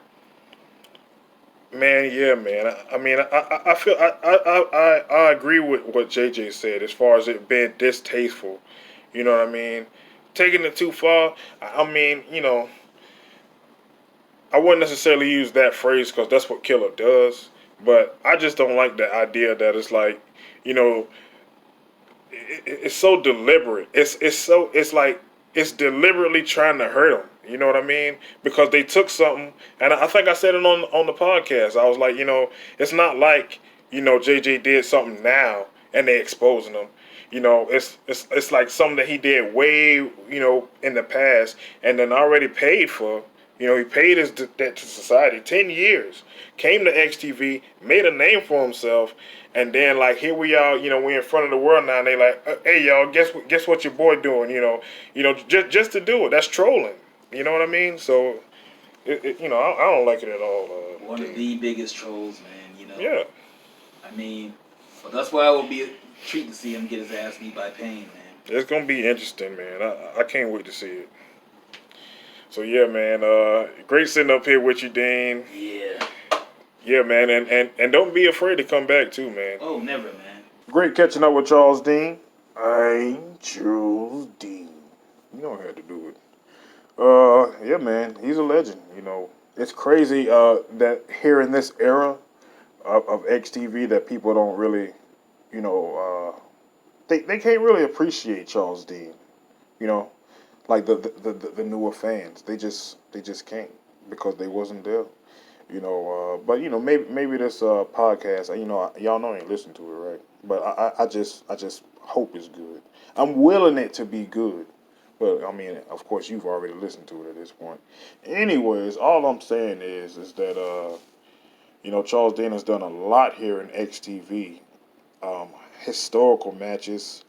Man, yeah, man. I mean, I feel I agree with what JJ said as far as it being distasteful. You know what I mean? Taking it too far, I mean, I wouldn't necessarily use that phrase because that's what Killer does, but I just don't like the idea that it's like, it's so deliberate. It's like it's deliberately trying to hurt him. You know what I mean? Because they took something, and I think I said it on the podcast. I was like, it's not like, JJ did something now and they exposing him. It's like something that he did way, in the past, and then already paid for. He paid his debt to society 10 years, came to XTV, made a name for himself, and then like here we are, we're in front of the world now, and they like, hey y'all, guess what your boy doing? Just to do it. That's trolling. You know what I mean? So, I don't like it at all. One of the biggest trolls, man. Yeah. I mean, but that's why it would be a treat to see him get his ass beat by Pain, man. It's gonna be interesting, man. I can't wait to see it. So yeah, man. Great sitting up here with you, Dean. Yeah. Yeah, man, and don't be afraid to come back too, man. Oh, never, man. Great catching up with Charles Dean. Charles Dean. You don't have to do it. Yeah, man, he's a legend. You know, it's crazy that here in this era of XTV that people don't really, you know, they can't really appreciate Charles Dean. You know, like the newer fans, they just can't because they wasn't there. You know, but you know, maybe this podcast, you know, y'all know I ain't listen to it, right? But I just hope it's good. I'm willing it to be good. But I mean, of course, you've already listened to it at this point. Anyways, all I'm saying is that you know, Charles Dean has done a lot here in XTV. Historical matches.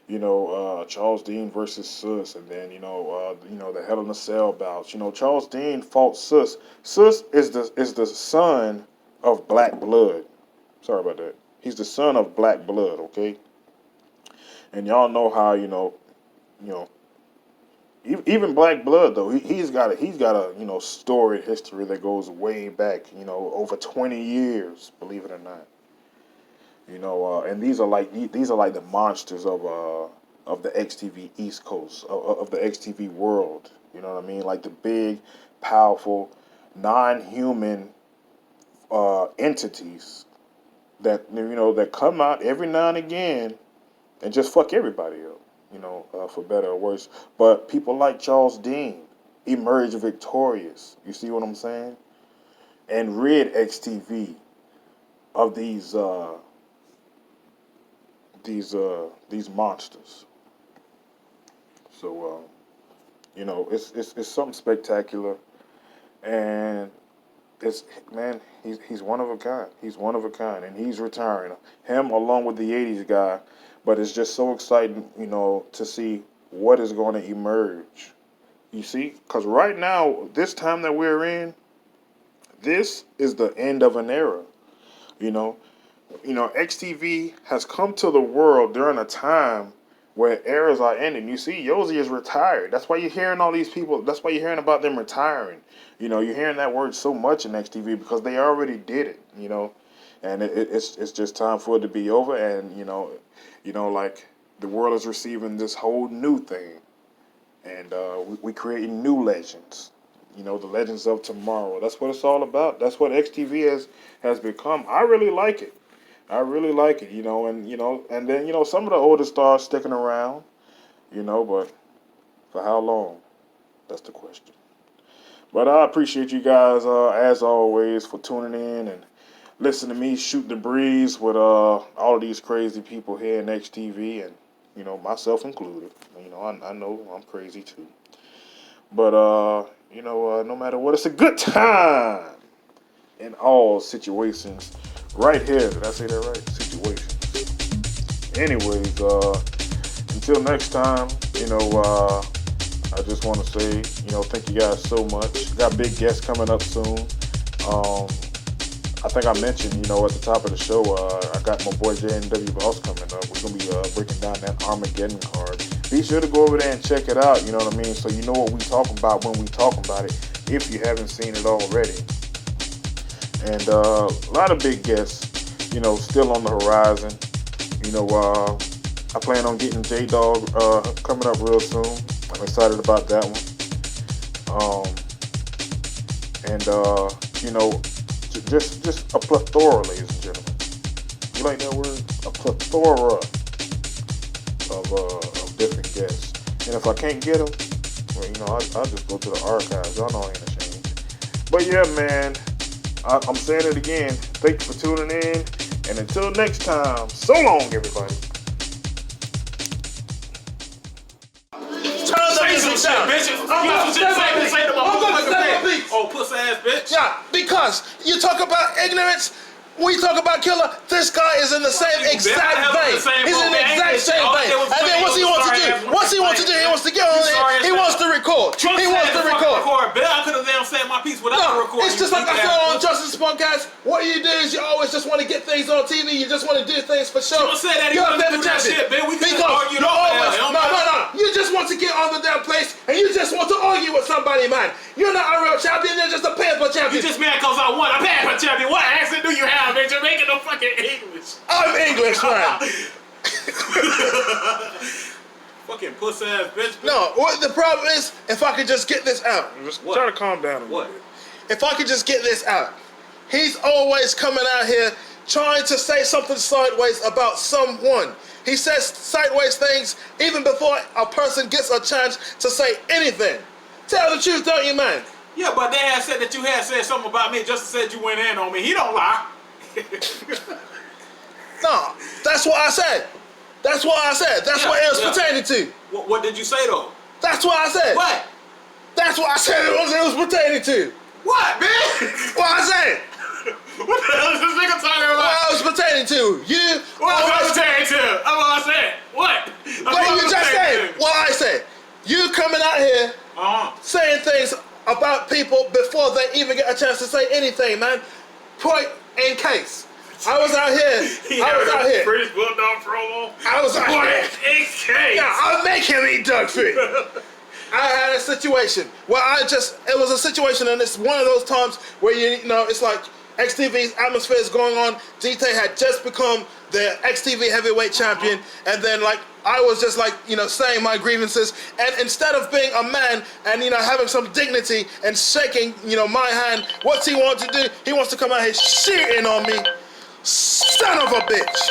You know, Charles Dean versus Sus, and then you know the Hell in a Cell bouts. You know, Charles Dean fought Sus. Sus is the son of Black Blood. Sorry about that. He's the son of Black Blood. Okay. And y'all know how you know, even Black Blood though he's got a you know storied history that goes way back. You know, over 20 years. Believe it or not. You know, and these are like the monsters of the XTV East Coast of the XTV world. You know what I mean? Like the big, powerful, non-human entities that you know that come out every now and again and just fuck everybody up. You know, for better or worse. But people like Charles Dean emerge victorious. You see what I'm saying? And rid XTV of these monsters. So you know, it's something spectacular, and it's man, he's one of a kind. He's one of a kind, and he's retiring. Him along with the '80s guy, but it's just so exciting, you know, to see what is going to emerge. You see, because right now, this time that we're in, this is the end of an era. You know, XTV has come to the world during a time where eras are ending. You see, Yosi is retired. That's why you're hearing all these people. That's why you're hearing about them retiring. You know, you're hearing that word so much in XTV because they already did it. You know, and it's just time for it to be over. And you know, like the world is receiving this whole new thing, and we creating new legends. You know, the legends of tomorrow. That's what it's all about. That's what XTV has become. I really like it. I really like it, you know, and then, you know, some of the older stars sticking around, you know, but for how long? That's the question. But I appreciate you guys, as always, for tuning in and listening to me shoot the breeze with all of these crazy people here in XTV, and, you know, myself included. You know, I know I'm crazy too. But, you know, no matter what, it's a good time in all situations. Right here, did I say that right? Situations. Anyways, until next time, you know, I just want to say, you know, thank you guys so much. Got big guests coming up soon. I think I mentioned, you know, at the top of the show, I got my boy JNW Boss coming up. We're going to be breaking down that Armageddon card. Be sure to go over there and check it out, you know what I mean? So you know what we talking about when we talk about it, if you haven't seen it already. And a lot of big guests, you know, still on the horizon. You know, I plan on getting J-Dog coming up real soon. I'm excited about that one. You know, just a plethora, ladies and gentlemen. You like that word? A plethora of different guests. And if I can't get them, well, you know, I'll just go to the archives. Y'all know I ain't ashamed. But yeah, man, I'm saying it again. Thank you for tuning in. And until next time, so long, everybody. Turn the music down. Oh, pussy ass bitch. Yeah, because you talk about ignorance, we talk about killer, this guy is in the same exact vein. He's in the exact same vein. And then what's he want to do? What's he want to do? He wants to get on there. He wants to record. He wants to record. I could have damn said my piece without recording. It's just like I said on Justice Podcast. What you do is you always just want to get things on TV. You just want to do things for show. You said that he wanted to do that shit, man. We could argue over that. No. You just want to get on the damn place and you just want to argue with somebody, man. You're not a real champion, you're just a paper champion. You just mad because I won. I'm paper champion. What accent do you have, bitch? You're making no fucking English. I'm English, man. Fucking puss ass bitch. No, what the problem is, if I could just get this out. Just try to calm down a little bit. If I could just get this out. He's always coming out here trying to say something sideways about someone. He says sideways things even before a person gets a chance to say anything. Tell the truth, don't you, man? Yeah, but they had said that you had said something about me. Justin said you went in on me. He don't lie. No, that's what I said. That's what I said. That's what it was pertaining to. What did you say though? That's what I said. What? That's what I said it was pertaining to. What, man? What I said. What the hell is this nigga talking about? What I was pertaining to. You. What was I pertaining to? That's what I said. What? What you just said. What I said. You coming out here saying things about people before they even get a chance to say anything, man. Point in case. I was out here. British Bulldog promo. I was out here. In case. Yeah, I'll make him eat dog food. I had a situation where it was a situation, and it's one of those times where you know, it's like XTV's atmosphere is going on. DT had just become the XTV heavyweight champion, and then like I was just like, you know, saying my grievances, and instead of being a man and, you know, having some dignity and shaking, you know, my hand, what's he want to do? He wants to come out here shooting on me. Son of a bitch.